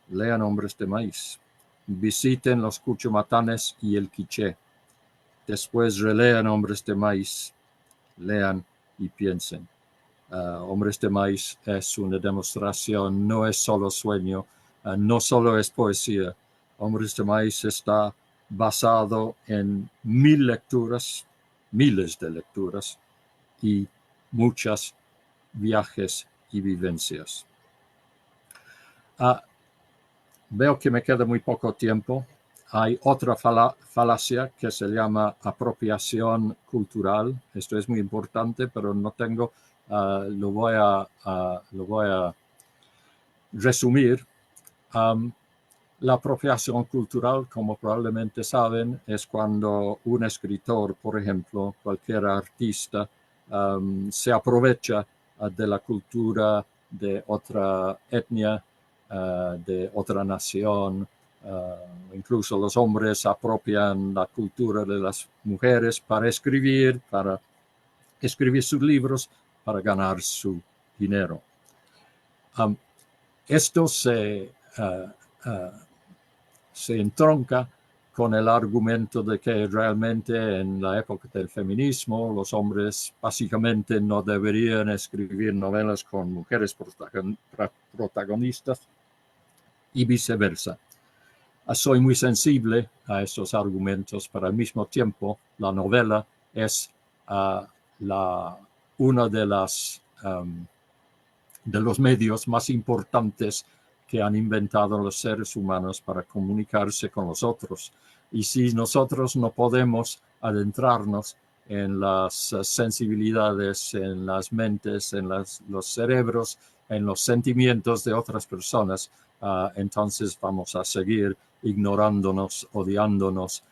Lean Hombres de Maíz. Visiten los Cuchumatanes y el Quiché. Después relean Hombres de Maíz. Lean y piensen. Hombres de Maíz es una demostración, no es solo sueño, no solo es poesía. Hombres de Maíz está basado en 1000 lecturas, miles de lecturas y muchos viajes y vivencias. Veo que me queda muy poco tiempo. Hay otra falacia que se llama apropiación cultural. Esto es muy importante, pero no tengo, lo voy a resumir. La apropiación cultural, como probablemente saben, es cuando un escritor, por ejemplo, cualquier artista, se aprovecha de la cultura de otra etnia, de otra nación. Incluso los hombres apropian la cultura de las mujeres para escribir sus libros, para ganar su dinero. Esto se entronca con el argumento de que realmente en la época del feminismo los hombres básicamente no deberían escribir novelas con mujeres protagonistas y viceversa. Soy muy sensible a estos argumentos, pero al mismo tiempo la novela es uno de los medios más importantes que han inventado los seres humanos para comunicarse con los otros. Y si nosotros no podemos adentrarnos en las sensibilidades, en las mentes, en los cerebros, en los sentimientos de otras personas, entonces vamos a seguir ignorándonos, odiándonos,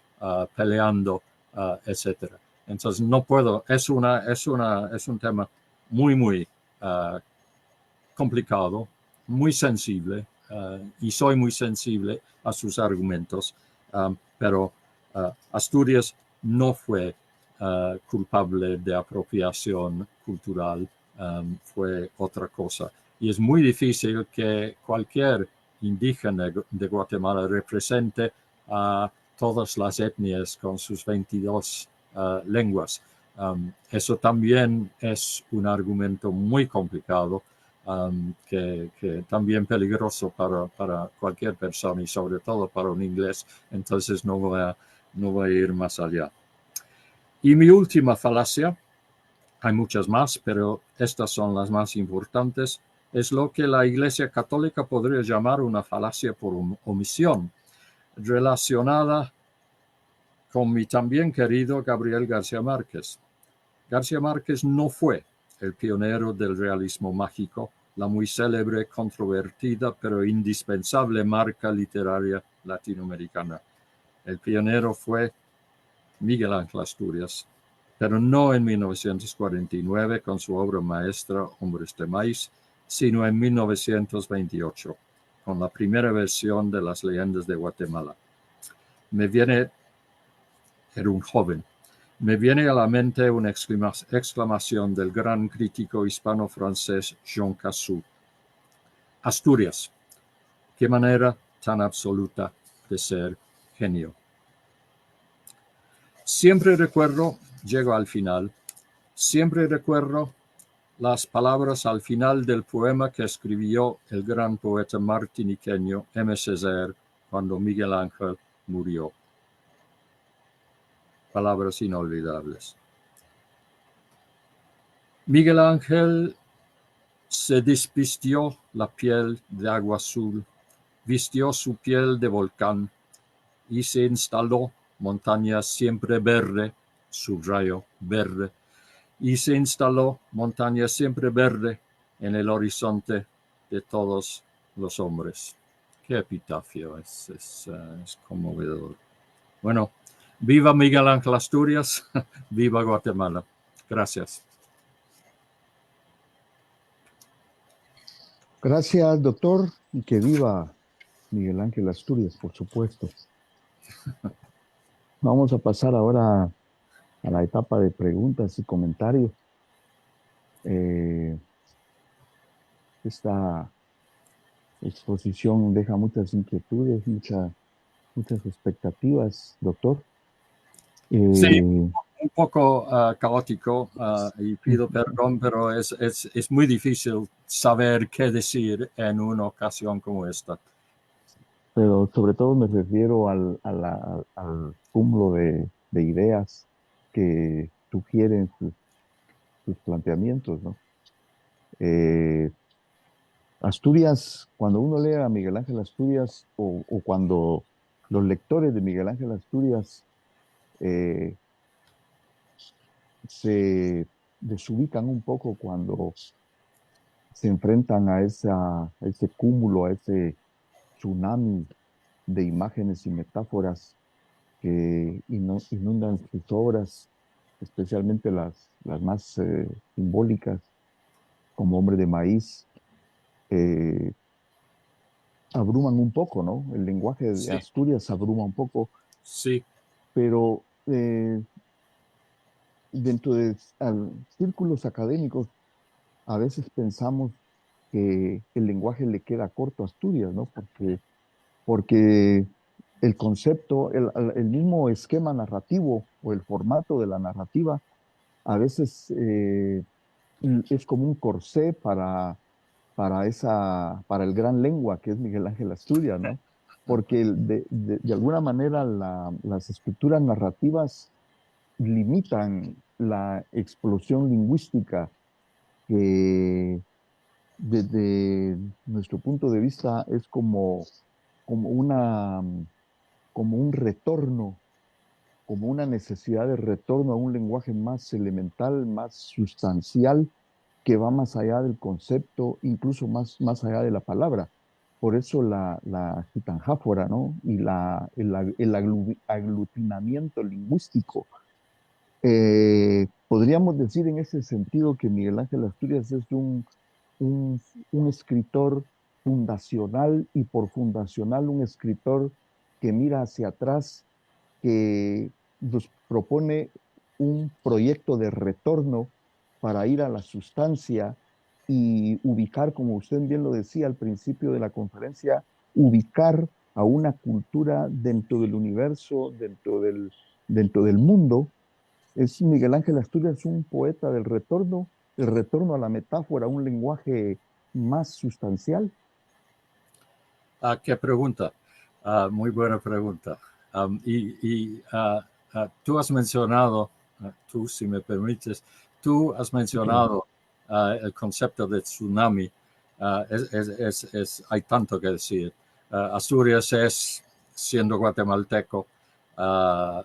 peleando, etcétera. Entonces no puedo, es un tema muy complicado, muy sensible, y soy muy sensible a sus argumentos, pero Asturias no fue culpable de apropiación cultural, fue otra cosa. Y es muy difícil que cualquier indígena de Guatemala represente a todas las etnias con sus 22 lenguas. Eso también es un argumento muy complicado, que también peligroso para cualquier persona y sobre todo para un inglés. Entonces no voy a ir más allá. Y mi última falacia, hay muchas más, pero estas son las más importantes, es lo que la Iglesia Católica podría llamar una falacia por omisión, relacionada con mi también querido Gabriel García Márquez. García Márquez no fue el pionero del realismo mágico, la muy célebre, controvertida, pero indispensable marca literaria latinoamericana. El pionero fue Miguel Ángel Asturias, pero no en 1949 con su obra maestra Hombres de Maíz, sino en 1928, con la primera versión de Las Leyendas de Guatemala. Era un joven. Me viene a la mente una exclamación del gran crítico hispano-francés Jean Cassou. Asturias, qué manera tan absoluta de ser genio. Siempre recuerdo, llego al final, siempre recuerdo las palabras al final del poema que escribió el gran poeta martiniqueño M. Césaire cuando Miguel Ángel murió. Palabras inolvidables. Miguel Ángel se desvistió la piel de agua azul, vistió su piel de volcán y se instaló, montaña siempre verde, subrayo verde, y se instaló, montaña siempre verde, en el horizonte de todos los hombres. Qué epitafio, es conmovedor. Bueno, viva Miguel Ángel Asturias, viva Guatemala. Gracias. Gracias, doctor, y que viva Miguel Ángel Asturias, por supuesto. Vamos a pasar ahora a la etapa de preguntas y comentarios. Esta exposición deja muchas inquietudes, muchas expectativas, doctor. Sí, Eh, un poco caótico, y pido perdón, pero es muy difícil saber qué decir en una ocasión como esta. pero sobre todo me refiero al cúmulo de ideas que sugieren sus planteamientos, ¿no? Eh, Asturias, cuando uno lee a Miguel Ángel Asturias o cuando los lectores de Miguel Ángel Asturias eh, se desubican un poco cuando se enfrentan a ese cúmulo, a ese tsunami de imágenes y metáforas que inundan sus obras, especialmente las más simbólicas, como Hombre de Maíz, eh, abruman un poco, ¿no? El lenguaje de Sí, Asturias abruma un poco, sí, pero dentro de círculos académicos a veces pensamos que el lenguaje le queda corto a Asturias, ¿no? Porque el concepto, el mismo esquema narrativo o el formato de la narrativa a veces es como un corsé para el gran lengua que es Miguel Ángel Asturias, ¿no? Porque de alguna manera las estructuras narrativas limitan la explosión lingüística que desde nuestro punto de vista es como un retorno como una necesidad de retorno a un lenguaje más elemental, más sustancial, que va más allá del concepto, incluso más allá de la palabra. Por eso la gitanjáfora, ¿no? Y el aglutinamiento lingüístico. Podríamos decir en ese sentido que Miguel Ángel Asturias es un, un escritor fundacional, y por fundacional un escritor que mira hacia atrás, que nos propone un proyecto de retorno para ir a la sustancia y ubicar, como usted bien lo decía al principio de la conferencia, ubicar a una cultura dentro del universo, dentro del mundo. Es Miguel Ángel Asturias un poeta del retorno, el retorno a la metáfora, a un lenguaje más sustancial. ¿Qué pregunta? Muy buena pregunta. Tú has mencionado, tú si me permites, tú has Sí, claro. mencionado el concepto de tsunami. Hay tanto que decir. Asturias es, siendo guatemalteco,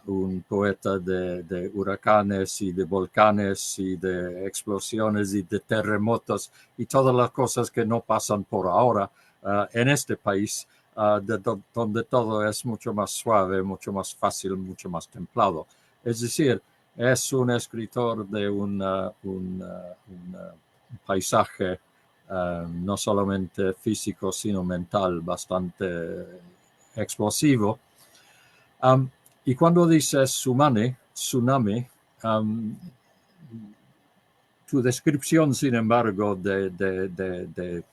un poeta de huracanes y de volcanes y de explosiones y de terremotos y todas las cosas que no pasan por ahora en este país, donde todo es mucho más suave, mucho más fácil, mucho más templado. Es decir, es un escritor de un paisaje no solamente físico, sino mental, bastante explosivo. Y cuando dices tsunami, tu descripción, sin embargo, de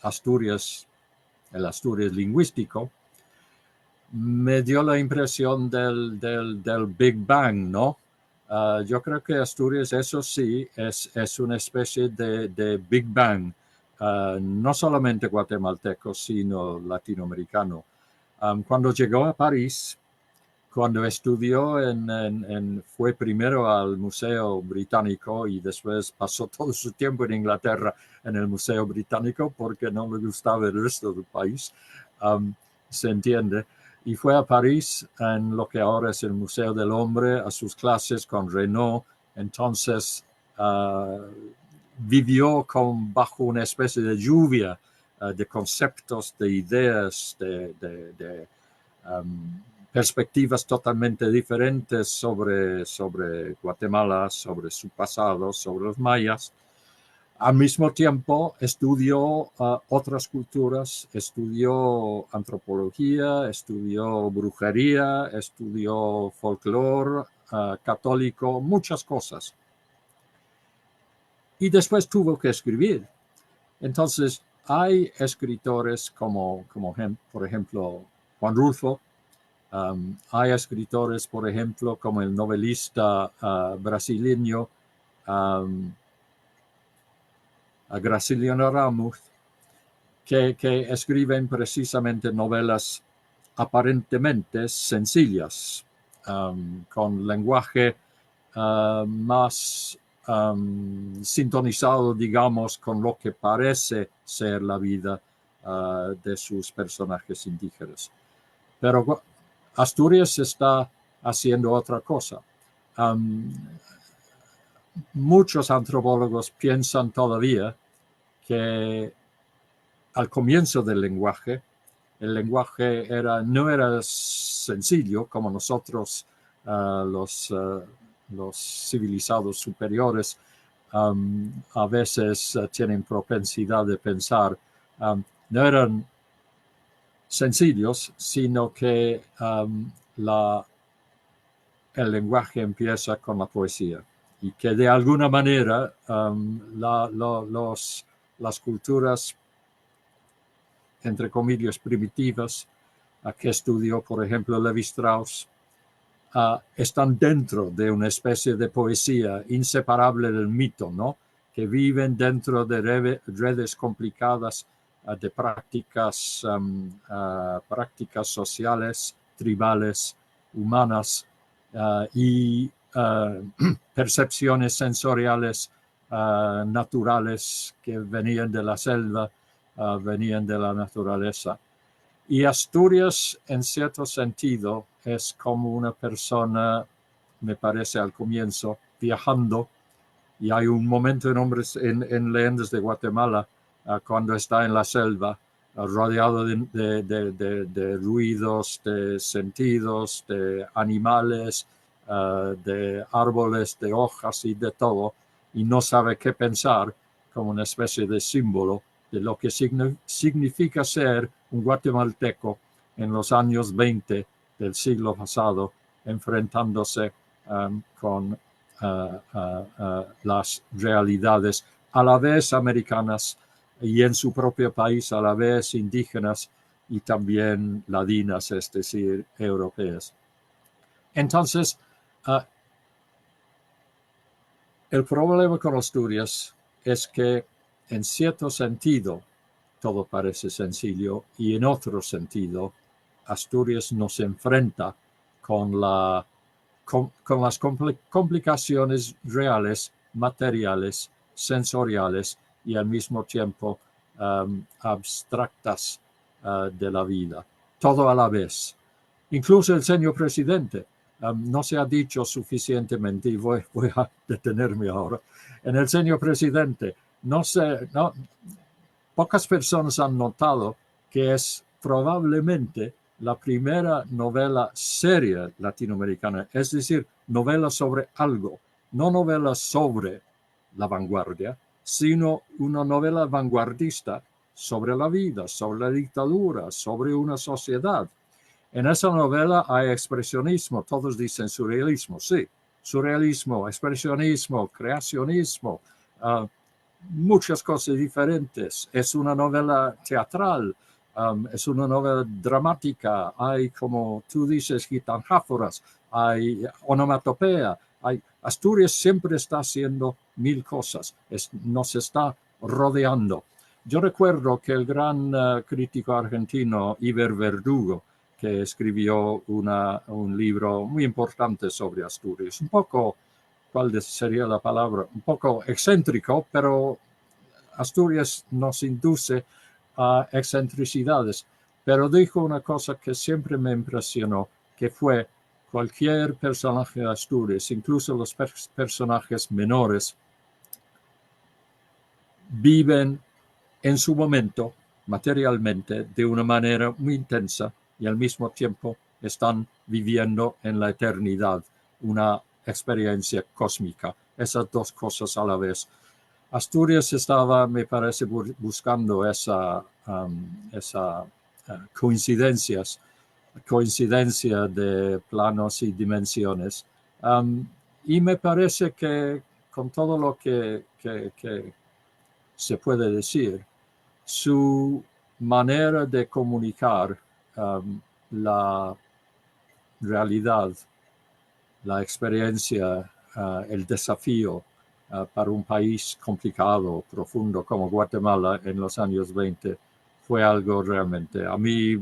Asturias, el Asturias lingüístico, me dio la impresión del Big Bang, ¿no? Yo creo que Asturias, eso sí, es una especie de Big Bang, no solamente guatemalteco, sino latinoamericano. Cuando llegó a París, cuando estudió fue primero al Museo Británico y después pasó todo su tiempo en Inglaterra en el Museo Británico porque no le gustaba el resto del país, se entiende. Y fue a París en lo que ahora es el Museo del Hombre a sus clases con Renaud. Entonces vivió bajo una especie de lluvia de conceptos, de ideas, perspectivas totalmente diferentes sobre Guatemala, sobre su pasado, sobre los mayas. Al mismo tiempo estudió otras culturas, estudió antropología, estudió brujería, estudió folclore católico, muchas cosas. Y después tuvo que escribir. Entonces, hay escritores como por ejemplo, Juan Rulfo. Hay escritores, por ejemplo, como el novelista brasileño Graciliano Ramos, que escriben precisamente novelas aparentemente sencillas, con lenguaje más sintonizado, digamos, con lo que parece ser la vida de sus personajes indígenas. Pero Asturias está haciendo otra cosa. Muchos antropólogos piensan todavía que al comienzo del lenguaje, el lenguaje no era sencillo como nosotros, los civilizados superiores, a veces tienen propensidad de pensar. No eran sencillos, sino que el lenguaje empieza con la poesía y que de alguna manera las culturas, entre comillas, primitivas, que estudió, por ejemplo, Levi-Strauss, están dentro de una especie de poesía inseparable del mito, ¿no? Que viven dentro de redes complicadas de prácticas sociales, tribales, humanas y percepciones sensoriales naturales que venían de la selva, venían de la naturaleza. Y Asturias, en cierto sentido, es como una persona, me parece al comienzo, viajando. Y hay un momento en Leyendas de Guatemala, cuando está en la selva, rodeado de ruidos, de sentidos, de animales, de árboles, de hojas y de todo, y no sabe qué pensar, como una especie de símbolo de lo que significa ser un guatemalteco en los años 20 del siglo pasado, enfrentándose con las realidades a la vez americanas y en su propio país a la vez indígenas y también ladinas, es decir, europeas. Entonces, el problema con Asturias es que en cierto sentido todo parece sencillo y en otro sentido Asturias nos enfrenta con las complicaciones reales, materiales, sensoriales y al mismo tiempo abstractas de la vida. Todo a la vez. Incluso el señor presidente no se ha dicho suficientemente, y voy a detenerme ahora, en el señor presidente. Pocas personas han notado que es probablemente la primera novela seria latinoamericana, es decir, novela sobre algo, no novela sobre la vanguardia, sino una novela vanguardista sobre la vida, sobre la dictadura, sobre una sociedad. En esa novela hay expresionismo, todos dicen surrealismo, sí, surrealismo, expresionismo, creacionismo, muchas cosas diferentes. Es una novela teatral, es una novela dramática, hay, como tú dices, gitanjáforas, hay onomatopeya, Asturias siempre está haciendo mil cosas, nos está rodeando. Yo recuerdo que el gran crítico argentino Iber Verdugo, que escribió un libro muy importante sobre Asturias, un poco, ¿cuál sería la palabra? Un poco excéntrico, pero Asturias nos induce a excentricidades. Pero dijo una cosa que siempre me impresionó, que fue cualquier personaje de Asturias, incluso los personajes menores, viven en su momento materialmente de una manera muy intensa y al mismo tiempo están viviendo en la eternidad una experiencia cósmica, esas dos cosas a la vez. Asturias estaba, me parece, buscando esa coincidencia de planos y dimensiones. Y me parece que con todo lo que se puede decir, su manera de comunicar la realidad, la experiencia, el desafío para un país complicado, profundo como Guatemala en los años 20, fue algo realmente, a mí,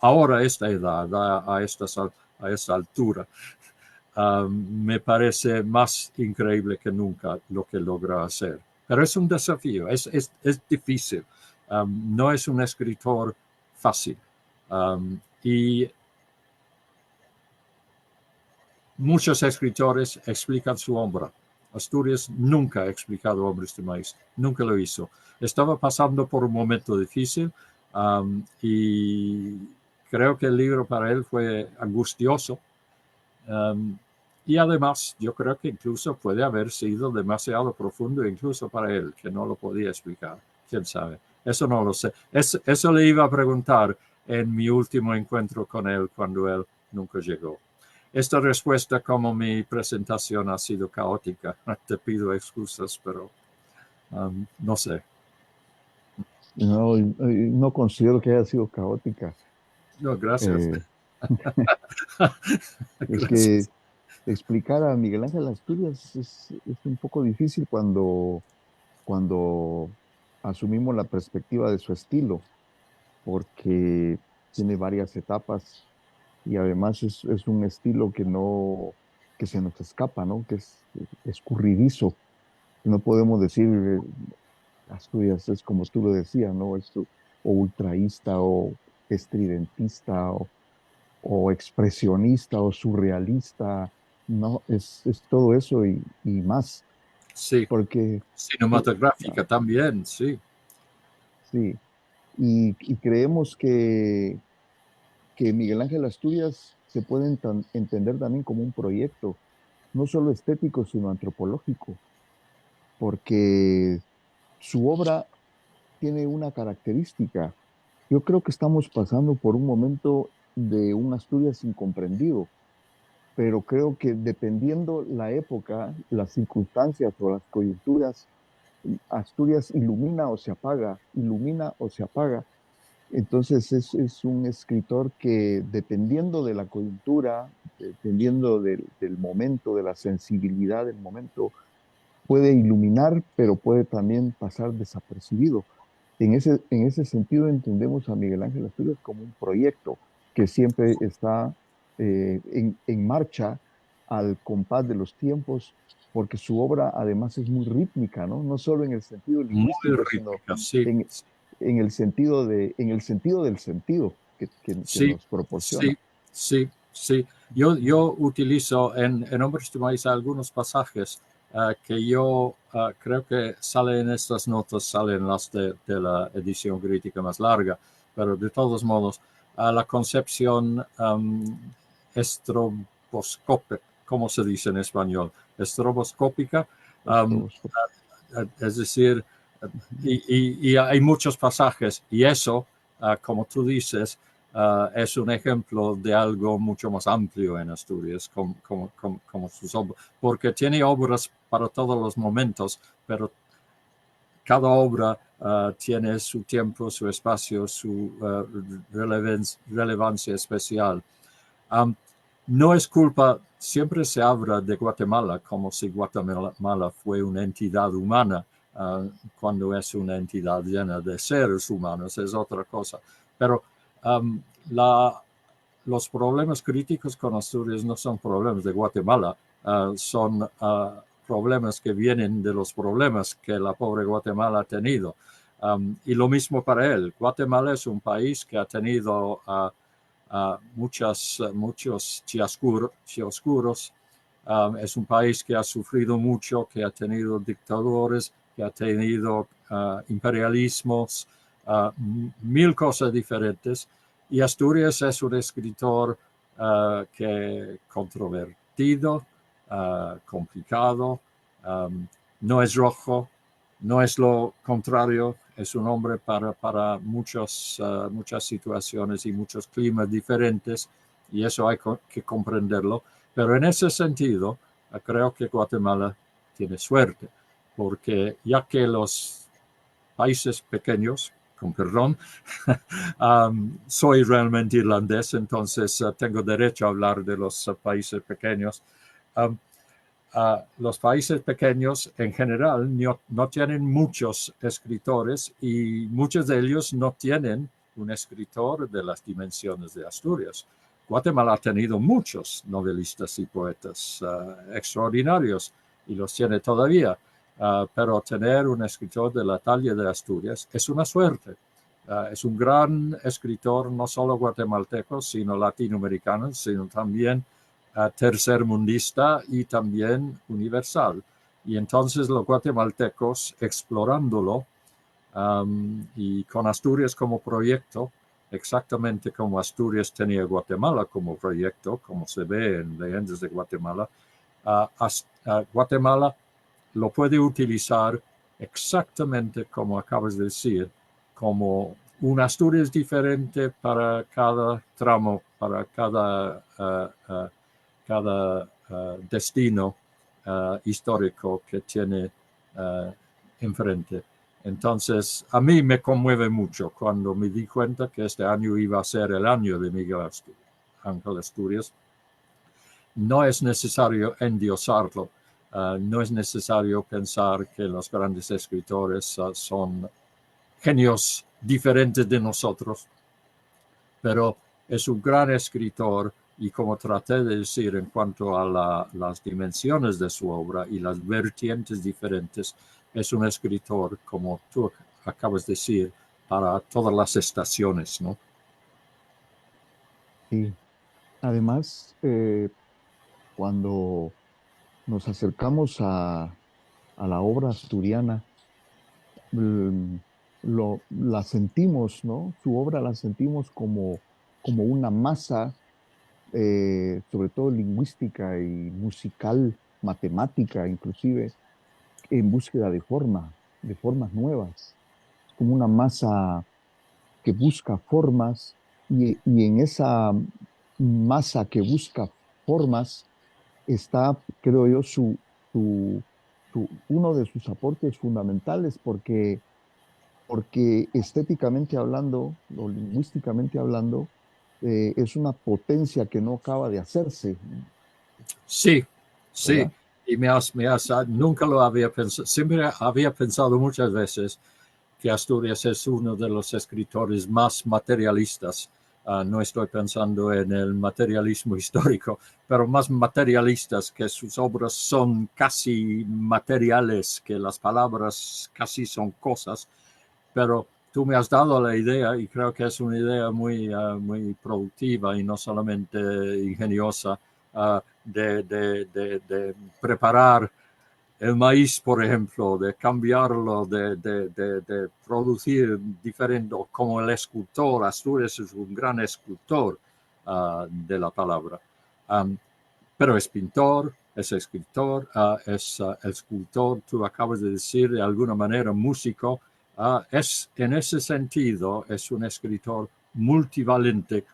ahora a esta edad, a esta altura, me parece más increíble que nunca lo que logra hacer. Pero es un desafío, es difícil. No es un escritor fácil. Y muchos escritores explican su obra. Asturias nunca ha explicado Hombres de Maíz, nunca lo hizo. Estaba pasando por un momento difícil y creo que el libro para él fue angustioso. Y además, yo creo que incluso puede haber sido demasiado profundo, incluso para él, que no lo podía explicar. ¿Quién sabe? Eso no lo sé. Eso le iba a preguntar en mi último encuentro con él cuando él nunca llegó. Esta respuesta, como mi presentación ha sido caótica, te pido excusas, pero no sé. No, no considero que haya sido caótica. No, gracias. Eh, es que Gracias. explicar a Miguel Ángel Asturias es un poco difícil cuando asumimos la perspectiva de su estilo, porque tiene varias etapas y además es un estilo que se nos escapa, ¿no? Que es escurridizo. No podemos decir Asturias es como tú lo decías, ¿no? Esto, o ultraísta estridentista o expresionista o surrealista. No, es todo eso y más, Sí, porque cinematográfica también, sí. sí, y creemos que Miguel Ángel Asturias se puede entender también como un proyecto, no solo estético, sino antropológico, porque su obra tiene una característica. Yo creo que estamos pasando por un momento de un Asturias incomprendido, pero creo que dependiendo la época, las circunstancias o las coyunturas, Asturias ilumina o se apaga, ilumina o se apaga. Entonces es un escritor que dependiendo de la coyuntura, dependiendo del momento, de la sensibilidad del momento, puede iluminar, pero puede también pasar desapercibido. En ese sentido entendemos a Miguel Ángel Asturias como un proyecto que siempre está en marcha al compás de los tiempos, porque su obra además es muy rítmica, ¿no? No solo en el sentido Muy lingüístico, sino rítmica, sí, en, en el sentido del sentido que sí, nos proporciona. sí, sí, sí. Yo utilizo en Hombres de Maíz algunos pasajes que yo creo que salen en estas notas, salen las de la edición crítica más larga, pero de todos modos, la concepción estroboscópica, ¿cómo se dice en español? Estroboscópica, um, Esto, es decir, y hay muchos pasajes, y eso, como tú dices, es un ejemplo de algo mucho más amplio en Asturias, como sus obras, porque tiene obras para todos los momentos, pero cada obra tiene su tiempo, su espacio, su relevancia especial. Um, no es culpa, siempre se habla de Guatemala como si Guatemala fue una entidad humana, cuando es una entidad llena de seres humanos, es otra cosa. Pero um, la, los problemas críticos con Asturias no son problemas de Guatemala, son problemas que vienen de los problemas que la pobre Guatemala ha tenido. Y lo mismo para él. Guatemala es un país que ha tenido muchos chiascuros. Es un país que ha sufrido mucho, que ha tenido dictadores, que ha tenido imperialismos, mil cosas diferentes. Y Asturias es un escritor que controvertido, complicado, no es rojo, no es lo contrario, es un hombre para muchas situaciones y muchos climas diferentes, y eso hay que comprenderlo. Pero en ese sentido, creo que Guatemala tiene suerte, porque ya que los países pequeños, con perdón, soy realmente irlandés, entonces tengo derecho a hablar de los países pequeños. Um, los países pequeños en general no tienen muchos escritores y muchos de ellos no tienen un escritor de las dimensiones de Asturias. Guatemala ha tenido muchos novelistas y poetas extraordinarios y los tiene todavía, pero tener un escritor de la talla de Asturias es una suerte. Es un gran escritor, no solo guatemalteco, sino latinoamericano, sino también tercermundista y también universal. Y entonces los guatemaltecos, explorándolo y con Asturias como proyecto, exactamente como Asturias tenía Guatemala como proyecto, como se ve en Leyendas de Guatemala, Guatemala lo puede utilizar exactamente como acabas de decir, como un Asturias diferente para cada tramo, para cada destino histórico que tiene enfrente. Entonces, a mí me conmueve mucho cuando me di cuenta que este año iba a ser el año de Miguel Ángel Asturias. No es necesario endiosarlo, no es necesario pensar que los grandes escritores son genios diferentes de nosotros, pero es un gran escritor y como traté de decir en cuanto a las dimensiones de su obra y las vertientes diferentes, es un escritor, como tú acabas de decir, para todas las estaciones, ¿no? Sí. Además, cuando nos acercamos a la obra asturiana, mm, la sentimos, ¿no? Su obra la sentimos como una masa, sobre todo lingüística y musical, matemática, inclusive, en búsqueda de formas nuevas. Es como una masa que busca formas y en esa masa que busca formas está, creo yo, su, uno de sus aportes fundamentales porque estéticamente hablando o lingüísticamente hablando, es una potencia que no acaba de hacerse, Sí, sí. ¿verdad? Y nunca lo había pensado, siempre había pensado muchas veces que Asturias es uno de los escritores más materialistas. No estoy pensando en el materialismo histórico, pero más materialistas, que sus obras son casi materiales, que las palabras casi son cosas, pero tú me has dado la idea y creo que es una idea muy productiva y no solamente ingeniosa, de preparar el maíz, por ejemplo, de cambiarlo, de producir diferente, como el escultor. Asturias es un gran escultor de la palabra. Um, pero es pintor, es escritor, es escultor, tú acabas de decir de alguna manera músico. En ese sentido, es un escritor multivalente.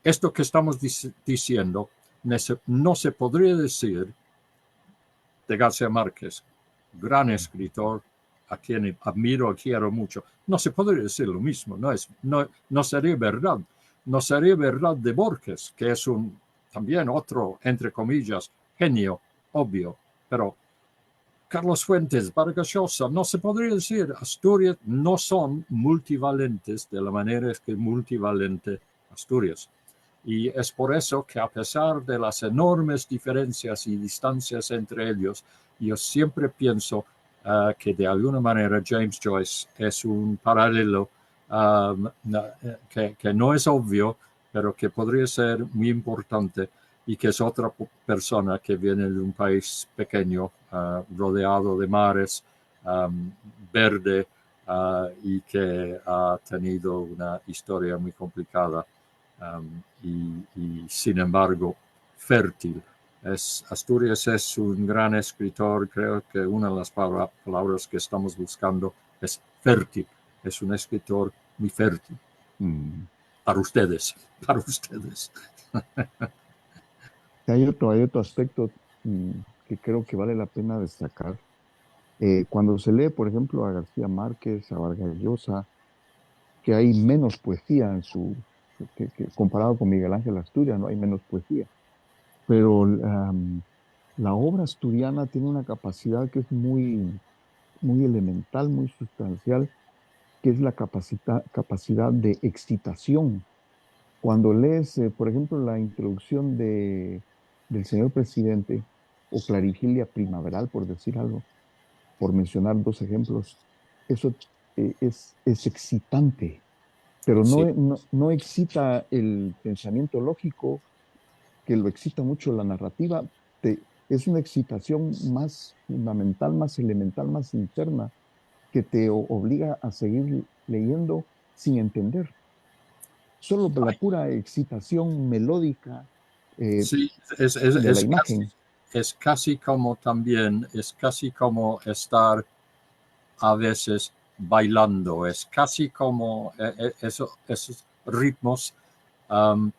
Esto que estamos diciendo no se podría decir de García Márquez, gran escritor, a quien admiro y quiero mucho. No se podría decir lo mismo, no sería verdad. No sería verdad de Borges, que es también otro, entre comillas, genio, obvio, pero Carlos Fuentes, Vargas Llosa, no se podría decir. Asturias no son multivalentes de la manera que es multivalente Asturias. Y es por eso que a pesar de las enormes diferencias y distancias entre ellos, yo siempre pienso que de alguna manera James Joyce es un paralelo que no es obvio, pero que podría ser muy importante y que es otra persona que viene de un país pequeño, rodeado de mares, verde, y que ha tenido una historia muy complicada, y sin embargo fértil. Asturias es un gran escritor, creo que una de las palabras que estamos buscando es fértil, es un escritor muy fértil. Mm. Para ustedes, para ustedes. Hay otro aspecto que creo que vale la pena destacar. Cuando se lee, por ejemplo, a García Márquez, a Vargas Llosa, que hay menos poesía que comparado con Miguel Ángel Asturias, no hay menos poesía. Pero la obra asturiana tiene una capacidad que es muy elemental, muy sustancial, que es la capacidad de excitación. Cuando lees, por ejemplo, la introducción del señor presidente o Clarifilia Primaveral, por decir algo, por mencionar dos ejemplos, eso es excitante, pero Sí, no excita el pensamiento lógico, que lo excita mucho la narrativa, es una excitación más fundamental, más elemental, más interna, que te obliga a seguir leyendo sin entender. Solo la pura excitación melódica eh, sí, de la imagen. es casi como también, es casi como estar a veces bailando, es casi como esos ritmos, um,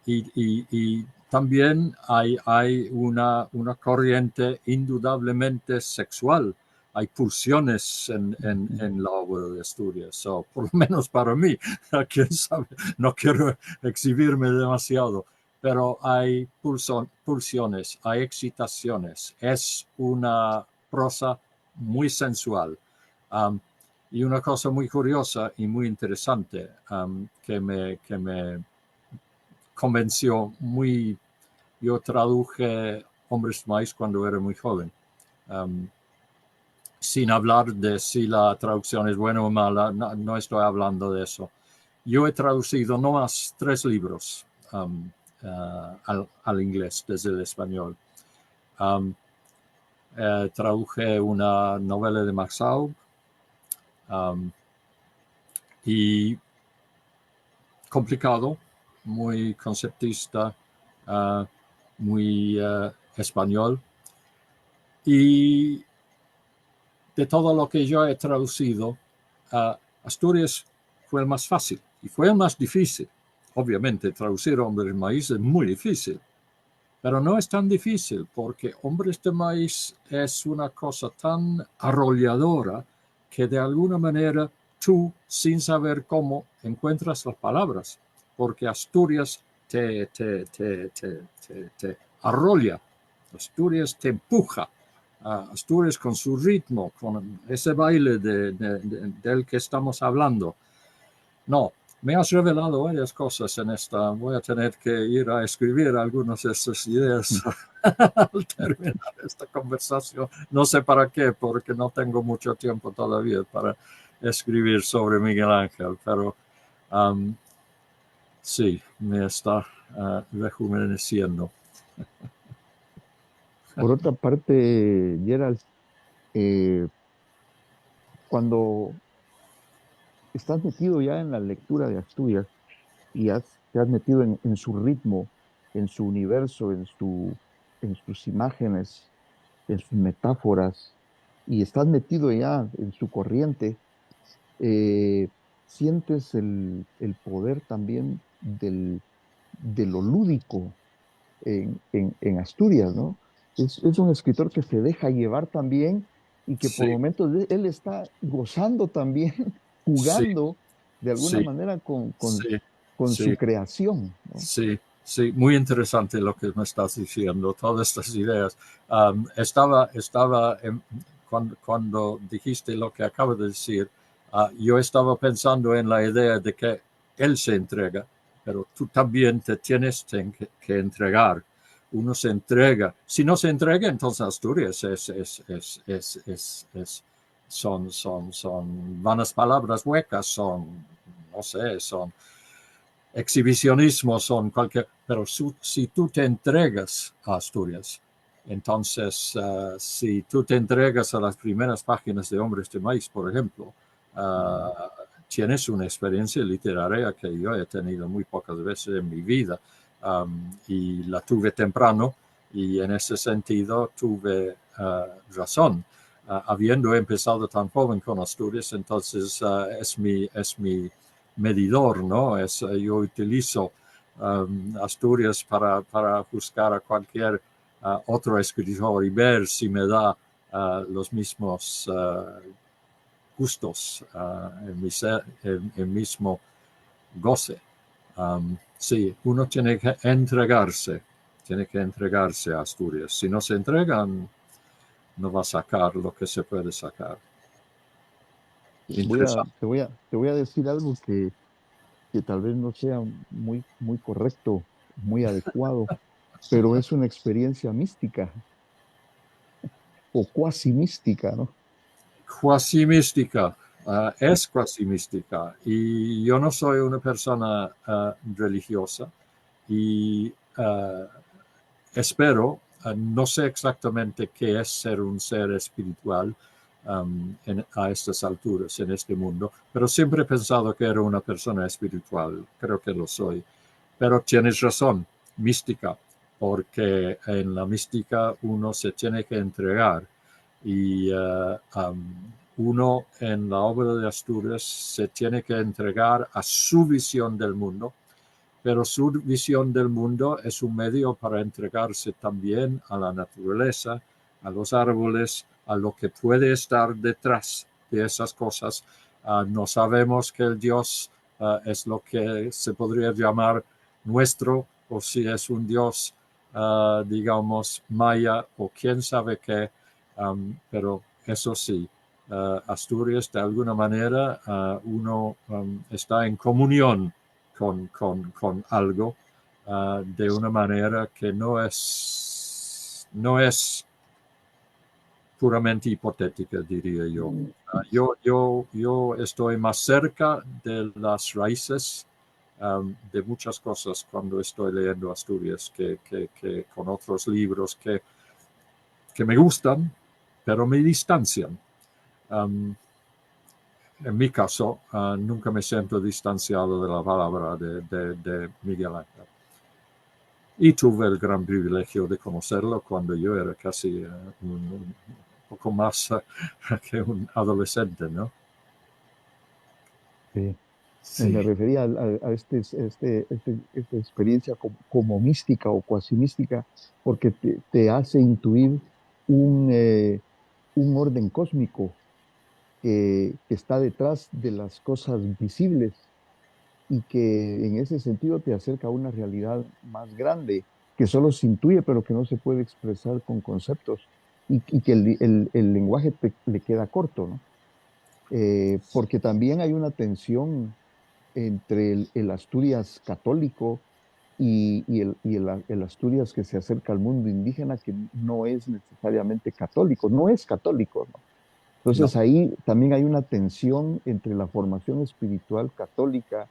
y también hay una corriente indudablemente sexual. Hay pulsiones en la obra de Asturias, por lo menos para mí, quién sabe, no quiero exhibirme demasiado, pero hay pulsiones, hay excitaciones, es una prosa muy sensual. Um, y una cosa muy curiosa y muy interesante, que me convenció muy, yo traduje Hombres Maíz cuando era muy joven, um, sin hablar de si la traducción es buena o mala, no estoy hablando de eso, yo he traducido no más 3 libros al inglés desde el español. Traduje una novela de Max Aub y complicado, muy conceptista, muy español. Y de todo lo que yo he traducido, Asturias fue el más fácil y fue el más difícil. Obviamente, traducir Hombres de Maíz es muy difícil, pero no es tan difícil porque Hombres de Maíz es una cosa tan arrolladora que de alguna manera tú, sin saber cómo, encuentras las palabras, porque Asturias te arrolla, Asturias te empuja. Asturias con su ritmo, con ese baile del que estamos hablando. No, me has revelado varias cosas en esta. Voy a tener que ir a escribir algunas de esas ideas al terminar esta conversación. No sé para qué, porque no tengo mucho tiempo todavía para escribir sobre Miguel Ángel, pero sí, me está rejuveneciendo. Por otra parte, Gerald, eh, cuando estás metido ya en la lectura de Asturias y te has metido en su ritmo, en su universo, en sus imágenes, en sus metáforas, y estás metido ya en su corriente, eh, sientes el poder también de lo lúdico en Asturias, ¿no? Es un escritor que se deja llevar también y que por Sí, momentos él está gozando también, sí, jugando de alguna sí, manera sí, con sí. su creación, ¿no? Sí, sí, muy interesante lo que me estás diciendo, todas estas ideas. Cuando dijiste lo que acabo de decir, yo estaba pensando en la idea de que él se entrega, pero tú también te tienes que entregar. Uno se entrega. Si no se entrega, entonces Asturias son vanas palabras huecas, no sé, son exhibicionismo, son cualquier, pero si tú te entregas a Asturias, entonces si tú te entregas a las primeras páginas de Hombres de Maíz, por ejemplo, tienes una experiencia literaria que yo he tenido muy pocas veces en mi vida, y la tuve temprano, y en ese sentido tuve razón. Habiendo empezado tan joven con Asturias, entonces es mi medidor, ¿no? Yo utilizo Asturias para buscar a cualquier otro escritor y ver si me da los mismos gustos, el mismo goce. Sí, uno tiene que entregarse a Asturias. Si no se entregan, no va a sacar lo que se puede sacar. Interesante. Te voy a decir algo que tal vez no sea muy correcto, muy adecuado, pero es una experiencia mística o cuasi mística, ¿no? Cuasi mística, es cuasi mística, y yo no soy una persona religiosa y espero, no sé exactamente qué es ser un ser espiritual a estas alturas en este mundo, pero siempre he pensado que era una persona espiritual, creo que lo soy, pero tienes razón, mística, porque en la mística uno se tiene que entregar y uno en la obra de Asturias se tiene que entregar a su visión del mundo, pero su visión del mundo es un medio para entregarse también a la naturaleza, a los árboles, a lo que puede estar detrás de esas cosas. No sabemos que el Dios es lo que se podría llamar nuestro, o si es un Dios, digamos, maya o quién sabe qué, pero eso sí, Asturias de alguna manera uno está en comunión con algo de una manera que no es puramente hipotética, diría yo. Yo estoy más cerca de las raíces de muchas cosas cuando estoy leyendo Asturias que con otros libros que me gustan, pero me distancian. En mi caso, nunca me siento distanciado de la palabra de Miguel Ángel. Y tuve el gran privilegio de conocerlo cuando yo era casi un poco más que un adolescente, ¿no? Sí. Me Sí, refería a esta experiencia como mística o cuasi mística, porque te hace intuir un orden cósmico que está detrás de las cosas visibles y que en ese sentido te acerca a una realidad más grande que solo se intuye, pero que no se puede expresar con conceptos y que el lenguaje le queda corto, ¿no? Porque también hay una tensión entre el Asturias católico y el Asturias que se acerca al mundo indígena, que no es necesariamente católico, no es católico, ¿no? no, Entonces ahí también hay una tensión entre la formación espiritual católica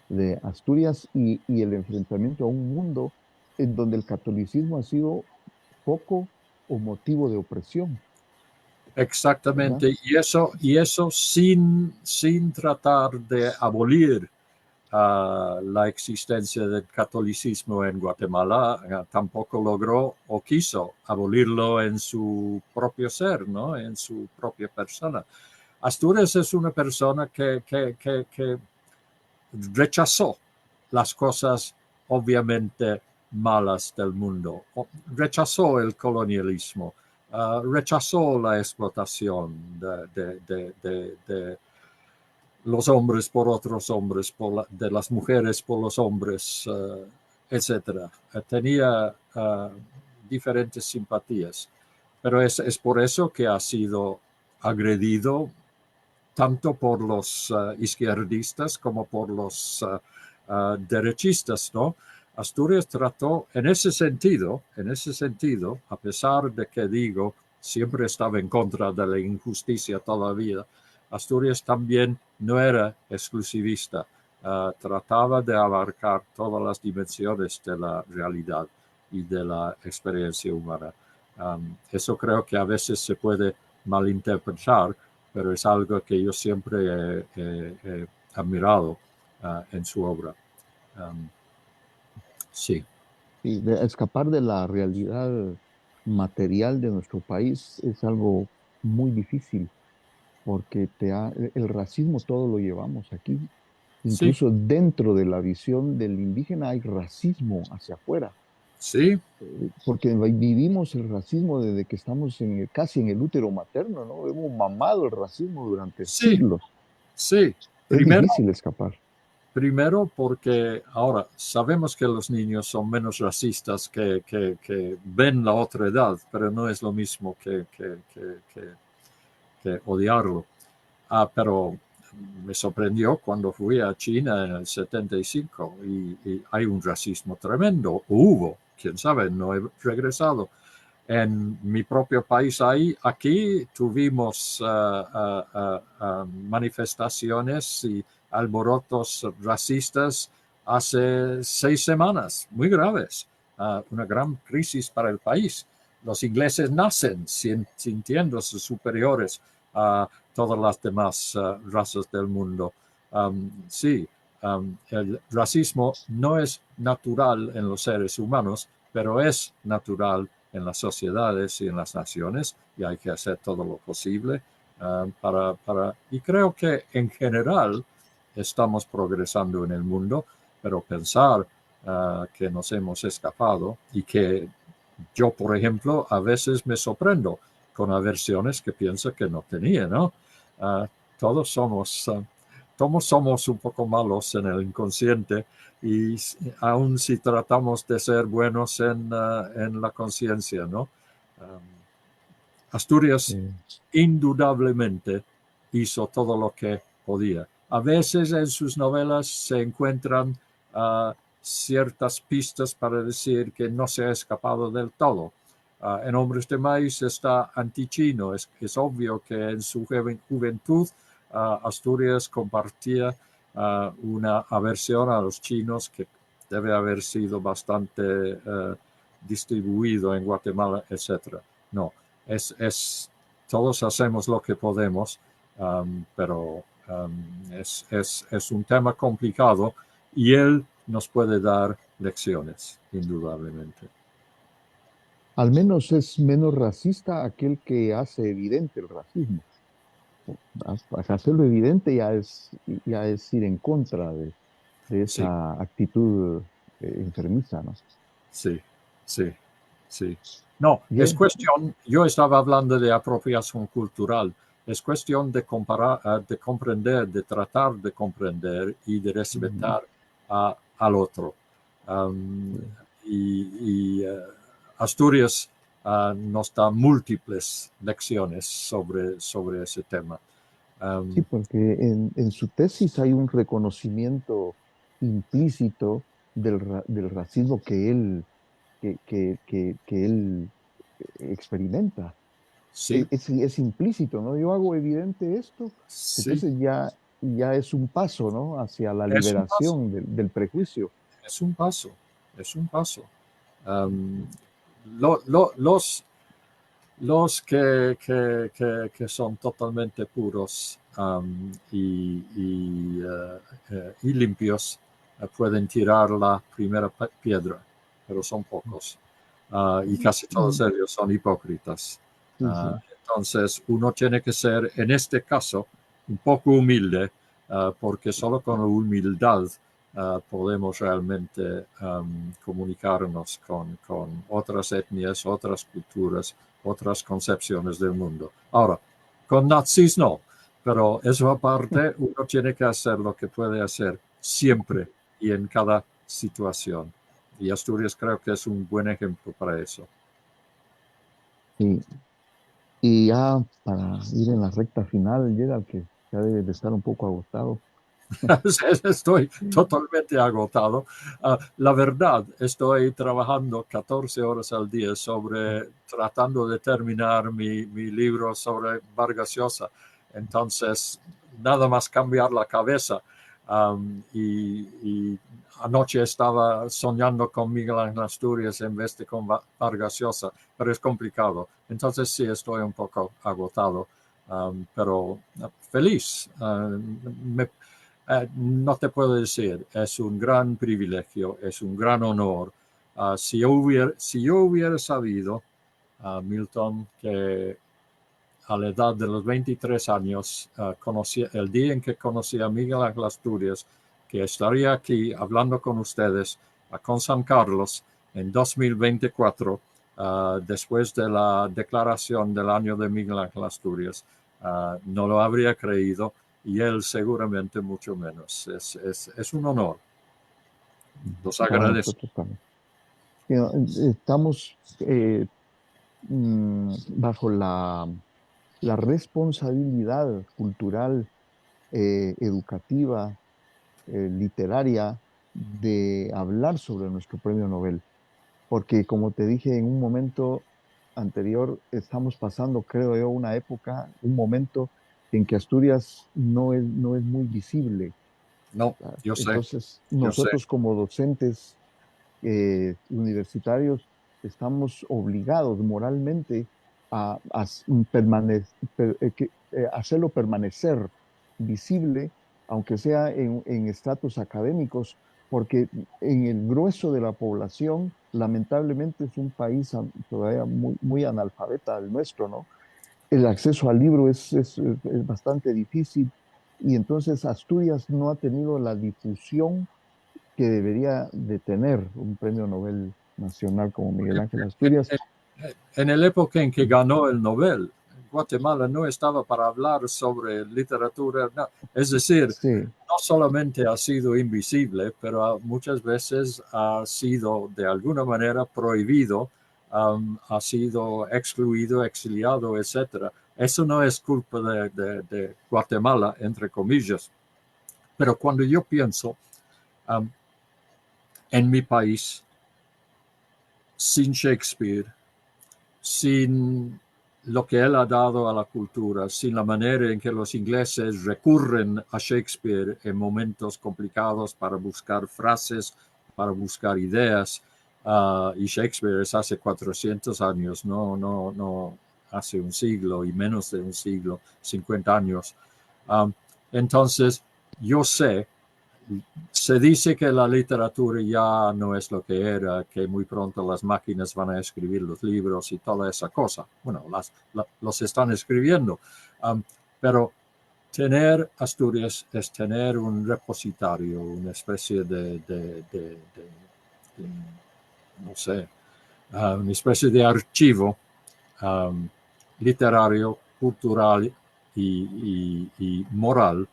de Asturias y el enfrentamiento a un mundo en donde el catolicismo ha sido foco o motivo de opresión, ¿verdad? exactamente. Y eso sin tratar de abolir la existencia del catolicismo en Guatemala, tampoco logró o quiso abolirlo en su propio ser, ¿no? En su propia persona. Asturias es una persona que rechazó las cosas obviamente malas del mundo, rechazó el colonialismo, rechazó la explotación de los hombres por otros hombres, de las mujeres por los hombres, etc. Tenía diferentes simpatías, pero es por eso que ha sido agredido tanto por los izquierdistas como por los derechistas, ¿no? Asturias trató en ese sentido, a pesar de que digo, siempre estaba en contra de la injusticia todavía, Asturias también no era exclusivista, trataba de abarcar todas las dimensiones de la realidad y de la experiencia humana. Eso creo que a veces se puede malinterpretar, pero es algo que yo siempre he admirado en su obra. Um, sí, Y de escapar de la realidad material de nuestro país es algo muy difícil, porque el racismo todo lo llevamos aquí. sí, Incluso dentro de la visión del indígena hay racismo hacia afuera, sí, porque vivimos el racismo desde que estamos casi en el útero materno, ¿no? Hemos mamado el racismo durante sí, siglos. sí. Es Primero, difícil escapar. primero porque ahora sabemos que los niños son menos racistas que ven la otra edad, pero no es lo mismo que odiarlo. Pero me sorprendió cuando fui a China en el 75 y hay un racismo tremendo. Hubo, quién sabe, no he regresado. En mi propio país ahí, aquí tuvimos manifestaciones y alborotos racistas hace 6 semanas, muy graves, una gran crisis para el país. Los ingleses nacen sintiéndose superiores a todas las demás razas del mundo. Sí, el racismo no es natural en los seres humanos, pero es natural en las sociedades y en las naciones y hay que hacer todo lo posible y creo que en general estamos progresando en el mundo, pero pensar que nos hemos escapado y que yo, por ejemplo, a veces me sorprendo con aversiones que pienso que no tenía, ¿no? Uh, todos somos, todos somos un poco malos en el inconsciente y aun si tratamos de ser buenos en la conciencia, ¿no? Asturias Eh, indudablemente hizo todo lo que podía. A veces en sus novelas se encuentran ciertas pistas para decir que no se ha escapado del todo, En Hombres de Maíz está antichino. Es obvio que en su juventud Asturias compartía una aversión a los chinos que debe haber sido bastante distribuido en Guatemala, etc. No, todos hacemos lo que podemos, pero es un tema complicado y él nos puede dar lecciones, indudablemente. Al menos es menos racista aquel que hace evidente el racismo. Hacerlo evidente ya es ir en contra de Sí, esa actitud enfermiza, ¿no? sí, sí, sí. No, es Bien. cuestión, yo estaba hablando de apropiación cultural, es cuestión de comparar, de comprender, de tratar de comprender y de Mm, respetar al otro. Um, sí. y Asturias nos da múltiples lecciones sobre ese tema. Sí, Um, porque en su tesis hay un reconocimiento implícito del racismo que él experimenta. sí, Es implícito, ¿no? Yo hago evidente esto, sí, entonces ya es un paso, ¿no? Hacia la es un paso, liberación del prejuicio. es un paso, es un paso. Um, lo, lo, los, los que son totalmente puros y limpios pueden tirar la primera piedra, pero son pocos. Y casi todos Mm, ellos son hipócritas. sí, sí. Entonces, uno tiene que ser, en este caso, un poco humilde, porque solo con humildad podemos realmente comunicarnos con otras etnias, otras culturas, otras concepciones del mundo. Ahora, con nazis no, pero eso aparte, uno tiene que hacer lo que puede hacer siempre y en cada situación. Y Asturias creo que es un buen ejemplo para eso. Sí. Y ya para ir en la recta final, llega que ya debe de estar un poco agotado. Estoy totalmente agotado. La verdad, estoy trabajando 14 horas al día tratando de terminar mi libro sobre Vargas Llosa. Entonces, nada más cambiar la cabeza. Y anoche estaba soñando con Miguel Ángel Asturias en vez de con Vargas Llosa, pero es complicado. Entonces, sí, estoy un poco agotado, pero feliz. No te puedo decir, es un gran privilegio, es un gran honor. Si yo hubiera sabido, Milton, que a la edad de los 23 años, el día en que conocí a Miguel Ángel Asturias, que estaría aquí hablando con ustedes, con San Carlos, en 2024, después de la declaración del año de Miguel Ángel Asturias, no lo habría creído y él seguramente mucho menos. Es un honor. Los Para agradezco. nosotros también. Estamos bajo la responsabilidad cultural, educativa, literaria de hablar sobre nuestro premio Nobel. Porque como te dije en un momento anterior, estamos pasando, creo yo, una época, un momento en que Asturias no es muy visible. No, sé, Entonces, yo sé. nosotros como docentes universitarios estamos obligados moralmente hacerlo permanecer visible, aunque sea en estratos académicos, porque en el grueso de la población, lamentablemente, es un país todavía muy analfabeta el nuestro, ¿no? El acceso al libro es bastante difícil y entonces Asturias no ha tenido la difusión que debería de tener un premio Nobel nacional como Miguel Ángel Asturias. En la época en que ganó el Nobel, Guatemala no estaba para hablar sobre literatura. No. Es decir, Sí, no solamente ha sido invisible, pero muchas veces ha sido de alguna manera prohibido, ha sido excluido, exiliado, etc. Eso no es culpa de Guatemala, entre comillas. Pero cuando yo pienso um, en mi país, sin Shakespeare, sin lo que él ha dado a la cultura, sin la manera en que los ingleses recurren a Shakespeare en momentos complicados para buscar frases, para buscar ideas, y Shakespeare es hace 400 años, no hace un siglo y menos de un siglo, 50 años. Entonces, yo sé, se dice que la literatura ya no es lo que era, que muy pronto las máquinas van a escribir los libros y toda esa cosa. Bueno, los están escribiendo. Pero tener Asturias es tener un repositorio, una especie de no sé, una especie de archivo literario, cultural y moral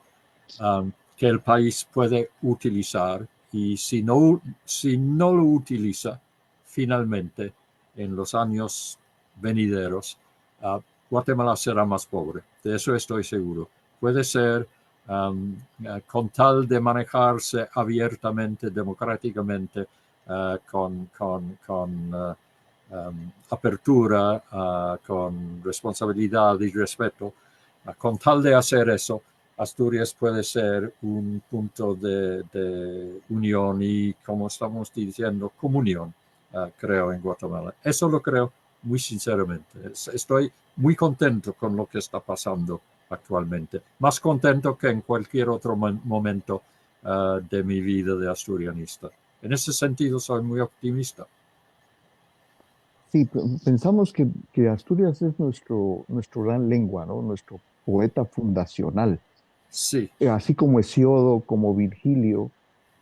que el país puede utilizar, y si no lo utiliza finalmente en los años venideros, Guatemala será más pobre. De eso estoy seguro. Puede ser con tal de manejarse abiertamente, democráticamente, con apertura, con responsabilidad y respeto. Con tal de hacer eso, Asturias puede ser un punto de unión y, como estamos diciendo, comunión, creo, en Guatemala. Eso lo creo muy sinceramente. Estoy muy contento con lo que está pasando actualmente. Más contento que en cualquier otro momento de mi vida de asturianista. En ese sentido, soy muy optimista. Sí, pensamos que Asturias es nuestro gran lengua, ¿no? Nuestro poeta fundacional. Sí, Así como Hesiodo, como Virgilio,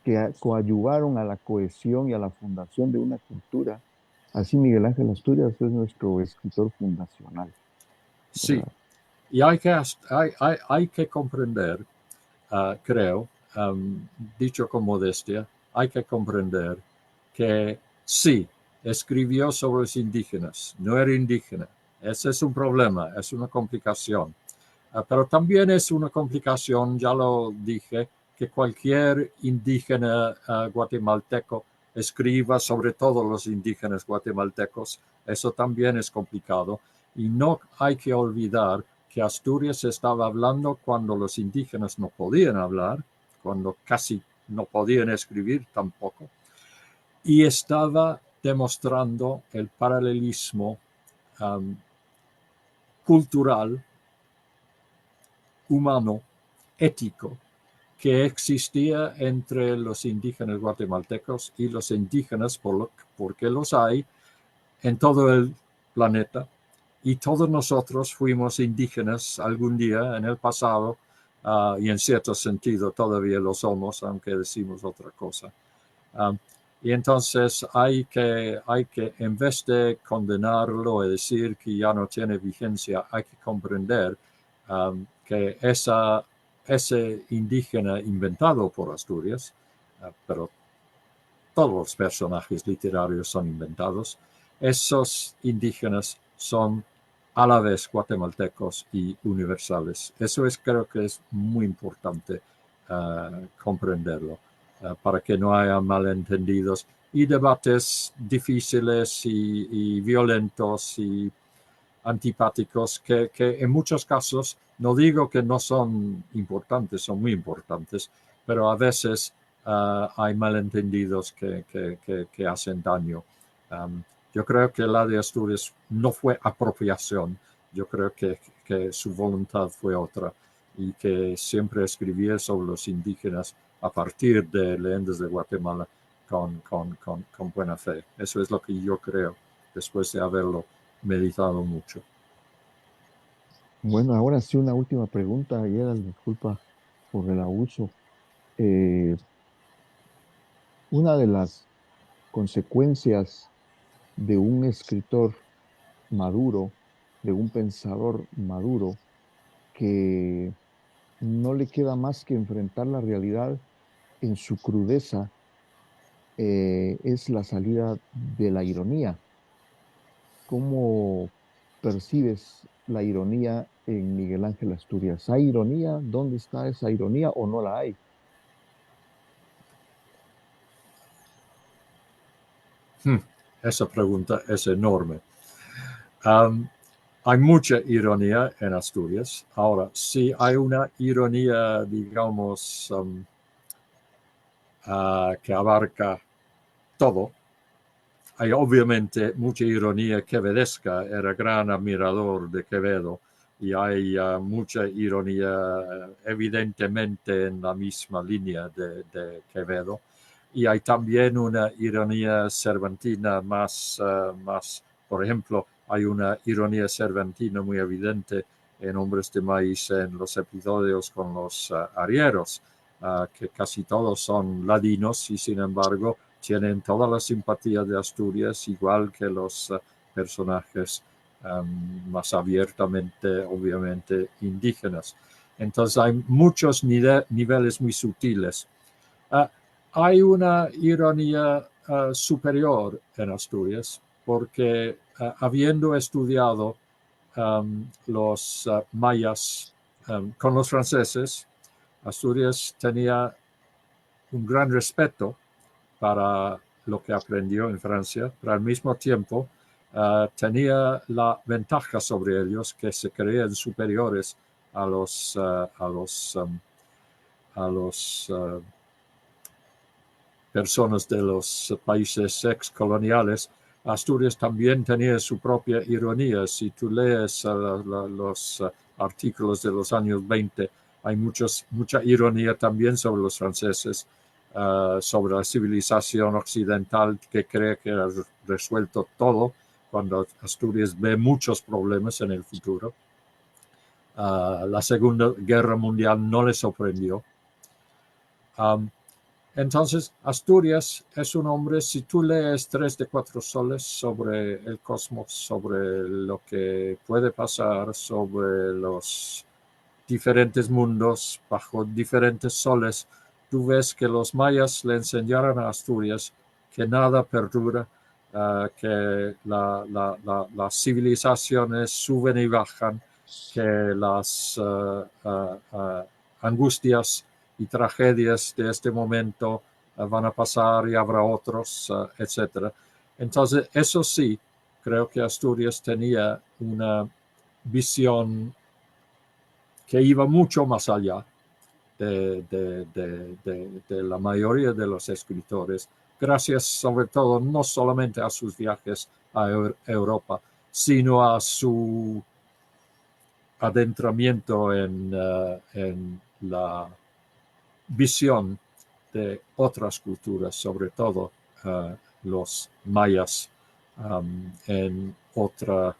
que coadyuvaron a la cohesión y a la fundación de una cultura. Así Miguel Ángel Asturias es nuestro escritor fundacional, sí. ¿verdad? Y hay que comprender, creo, dicho con modestia, hay que comprender que sí, escribió sobre los indígenas, no era indígena. Ese es un problema, es una complicación. Pero también es una complicación, ya lo dije, que cualquier indígena guatemalteco escriba sobre todos los indígenas guatemaltecos. Eso también es complicado. Y no hay que olvidar que Asturias estaba hablando cuando los indígenas no podían hablar, cuando casi no podían escribir tampoco, y estaba demostrando el paralelismo cultural, humano, ético, que existía entre los indígenas guatemaltecos y los indígenas, porque los hay en todo el planeta, y todos nosotros fuimos indígenas algún día en el pasado, y en cierto sentido todavía lo somos, aunque decimos otra cosa. Um, y entonces hay que, en vez de condenarlo y decir que ya no tiene vigencia, hay que comprender que ese indígena inventado por Asturias, pero todos los personajes literarios son inventados, esos indígenas son a la vez guatemaltecos y universales. Eso creo que es muy importante comprenderlo, para que no haya malentendidos y debates difíciles y violentos y antipáticos que en muchos casos, no digo que no son importantes, son muy importantes, pero a veces hay malentendidos que hacen daño. Yo creo que la de Asturias no fue apropiación, yo creo que su voluntad fue otra, y que siempre escribía sobre los indígenas a partir de leyendas de Guatemala con buena fe. Eso es lo que yo creo, después de haberlo meditado mucho. Bueno, ahora sí una última pregunta, Gerald, disculpa por el abuso. Eh, una de las consecuencias de un escritor maduro, de un pensador maduro, que no le queda más que enfrentar la realidad en su crudeza, es la salida de la ironía. ¿Cómo percibes la ironía en Miguel Ángel Asturias? ¿Hay ironía? ¿Dónde está esa ironía o no la hay? Esa pregunta es enorme. Hay mucha ironía en Asturias. Ahora, sí hay una ironía, digamos, que abarca todo. Hay obviamente mucha ironía quevedesca, era gran admirador de Quevedo, y hay mucha ironía evidentemente en la misma línea de Quevedo. Y hay también una ironía cervantina más, por ejemplo, hay una ironía cervantina muy evidente en Hombres de Maíz en los episodios con los arrieros, que casi todos son ladinos y sin embargo tienen toda la simpatía de Asturias, igual que los personajes más abiertamente, obviamente, indígenas. Entonces hay muchos niveles muy sutiles. Hay una ironía superior en Asturias, porque habiendo estudiado los mayas con los franceses, Asturias tenía un gran respeto para lo que aprendió en Francia, pero al mismo tiempo tenía la ventaja sobre ellos que se creían superiores a los personas de los países excoloniales. Asturias también tenía su propia ironía. Si tú lees los artículos de los años 20, hay mucha ironía también sobre los franceses, sobre la civilización occidental que cree que ha resuelto todo, cuando Asturias ve muchos problemas en el futuro. La Segunda Guerra Mundial no le sorprendió. Entonces, Asturias es un hombre, si tú lees 3 de 4 soles sobre el cosmos, sobre lo que puede pasar, sobre los diferentes mundos bajo diferentes soles, tú ves que los mayas le enseñaron a Asturias que nada perdura, que las civilizaciones suben y bajan, que las angustias y tragedias de este momento van a pasar y habrá otros, etc. Entonces, eso sí, creo que Asturias tenía una visión que iba mucho más allá de la mayoría de los escritores, gracias sobre todo no solamente a sus viajes a Europa, sino a su adentramiento en la visión de otras culturas, sobre todo los mayas, en otra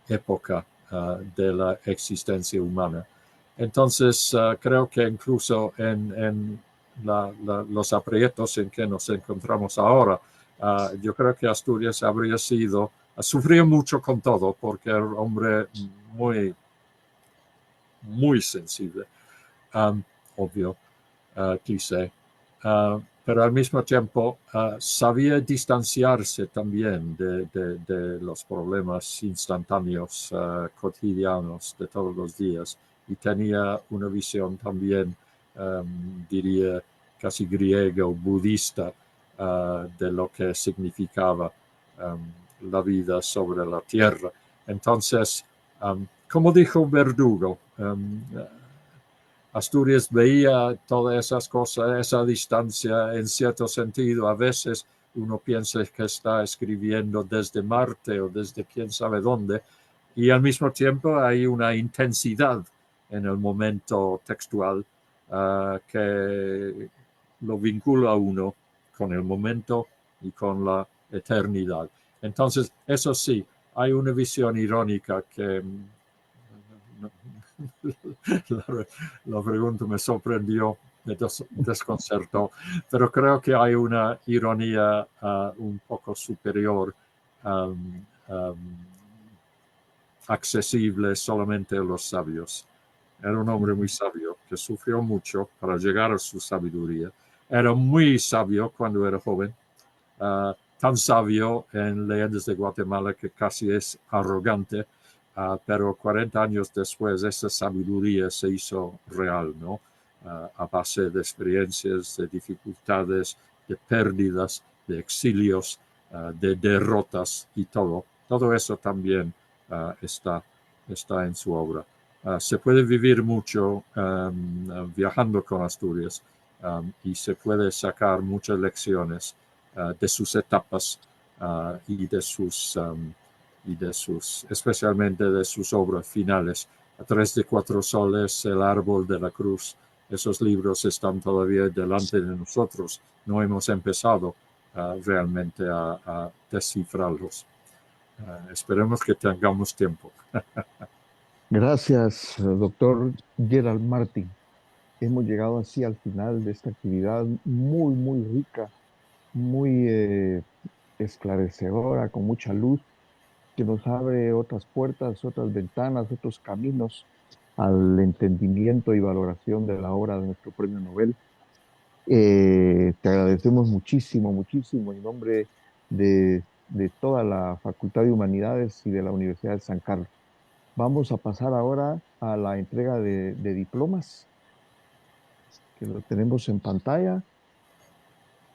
época de la existencia humana. Entonces, creo que incluso en los aprietos en que nos encontramos ahora, yo creo que Asturias habría sufrió mucho con todo, porque era un hombre muy, muy sensible, obvio, cliché, pero al mismo tiempo sabía distanciarse también de los problemas instantáneos, cotidianos de todos los días, y tenía una visión también, diría, casi griega o budista de lo que significaba la vida sobre la tierra. Entonces, como dijo Verdugo, Asturias veía todas esas cosas, esa distancia, en cierto sentido. A veces uno piensa que está escribiendo desde Marte o desde quién sabe dónde, y al mismo tiempo hay una intensidad en el momento textual que lo vincula a uno con el momento y con la eternidad. Entonces, eso sí, hay una visión irónica que la pregunta me sorprendió, me desconcertó, pero creo que hay una ironía un poco superior, accesible solamente a los sabios. Era un hombre muy sabio que sufrió mucho para llegar a su sabiduría. Era muy sabio cuando era joven, tan sabio en Leyendas de Guatemala que casi es arrogante, pero 40 años después esa sabiduría se hizo real, ¿no? A base de experiencias, de dificultades, de pérdidas, de exilios, de derrotas y todo. Todo eso también está en su obra. Se puede vivir mucho viajando con Asturias y se puede sacar muchas lecciones de sus etapas y de sus, especialmente de sus obras finales. A Tres de Cuatro Soles, El Árbol de la Cruz, esos libros están todavía delante de nosotros. No hemos empezado realmente a descifrarlos. Esperemos que tengamos tiempo. Gracias, doctor Gerald Martin. Hemos llegado así al final de esta actividad muy, muy rica, muy esclarecedora, con mucha luz, que nos abre otras puertas, otras ventanas, otros caminos al entendimiento y valoración de la obra de nuestro premio Nobel. Te agradecemos muchísimo, muchísimo en nombre de toda la Facultad de Humanidades y de la Universidad de San Carlos. Vamos a pasar ahora a la entrega de diplomas, que lo tenemos en pantalla.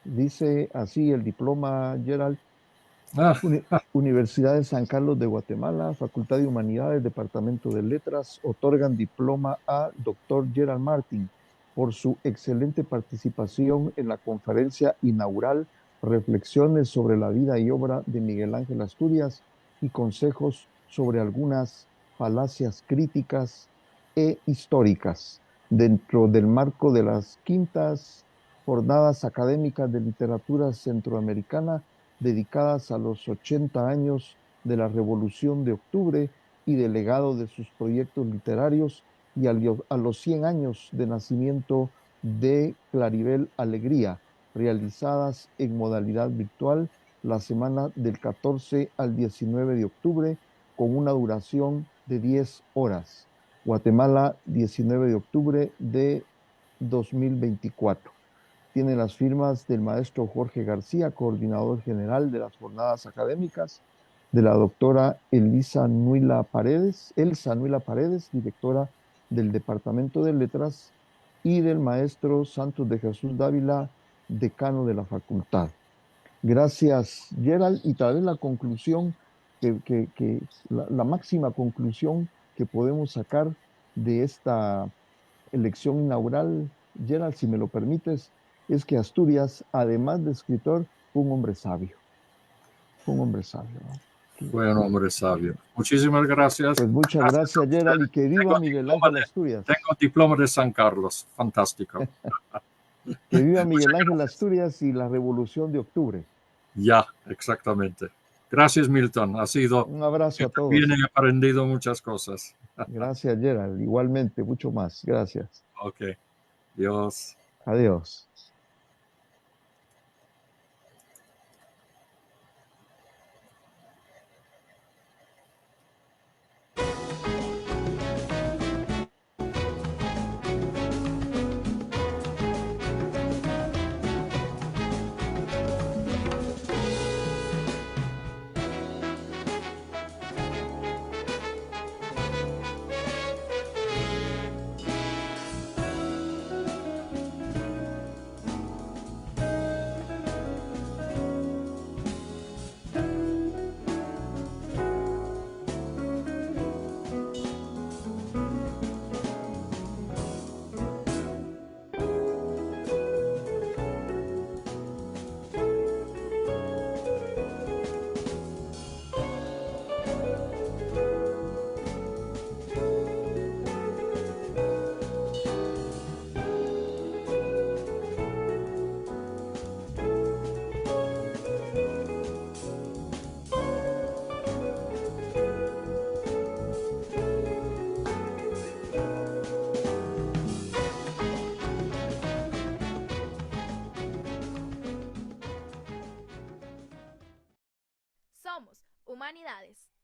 Dice así el diploma, Gerald. Ah, Universidad de San Carlos de Guatemala, Facultad de Humanidades, Departamento de Letras, otorgan diploma a Dr. Gerald Martin por su excelente participación en la conferencia inaugural Reflexiones sobre la vida y obra de Miguel Ángel Asturias y consejos sobre algunas falacias críticas e históricas dentro del marco de las quintas jornadas académicas de literatura centroamericana dedicadas a los 80 años de la Revolución de Octubre y del legado de sus proyectos literarios y a los 100 años de nacimiento de Claribel Alegría, realizadas en modalidad virtual la semana del 14 al 19 de octubre con una duración de 10 horas. Guatemala, 19 de octubre de 2024. Tiene las firmas del maestro Jorge García, coordinador general de las jornadas académicas, de la doctora Elsa Nuila Paredes, directora del Departamento de Letras, y del maestro Santos de Jesús Dávila, decano de la facultad. Gracias, Gerald. Y tal vez la conclusión, la máxima conclusión que podemos sacar de esta elección inaugural, Gerald, si me lo permites, es que Asturias, además de escritor, fue un hombre sabio. Fue un hombre sabio, ¿no? fue un hombre sabio. Muchísimas gracias. Pues muchas Gracias a gracias, Gerald, y ustedes. que viva Miguel Ángel Asturias. Tengo diploma de San Carlos. Fantástico. Que viva Muchas Miguel Ángel gracias. Asturias y la Revolución de Octubre. Ya, exactamente. Gracias, Milton. Ha sido, Un abrazo yo a también todos. he aprendido muchas cosas. Gracias, Gerald. Igualmente, mucho más. Gracias. Ok. Dios. Adiós. Somos Humanidades.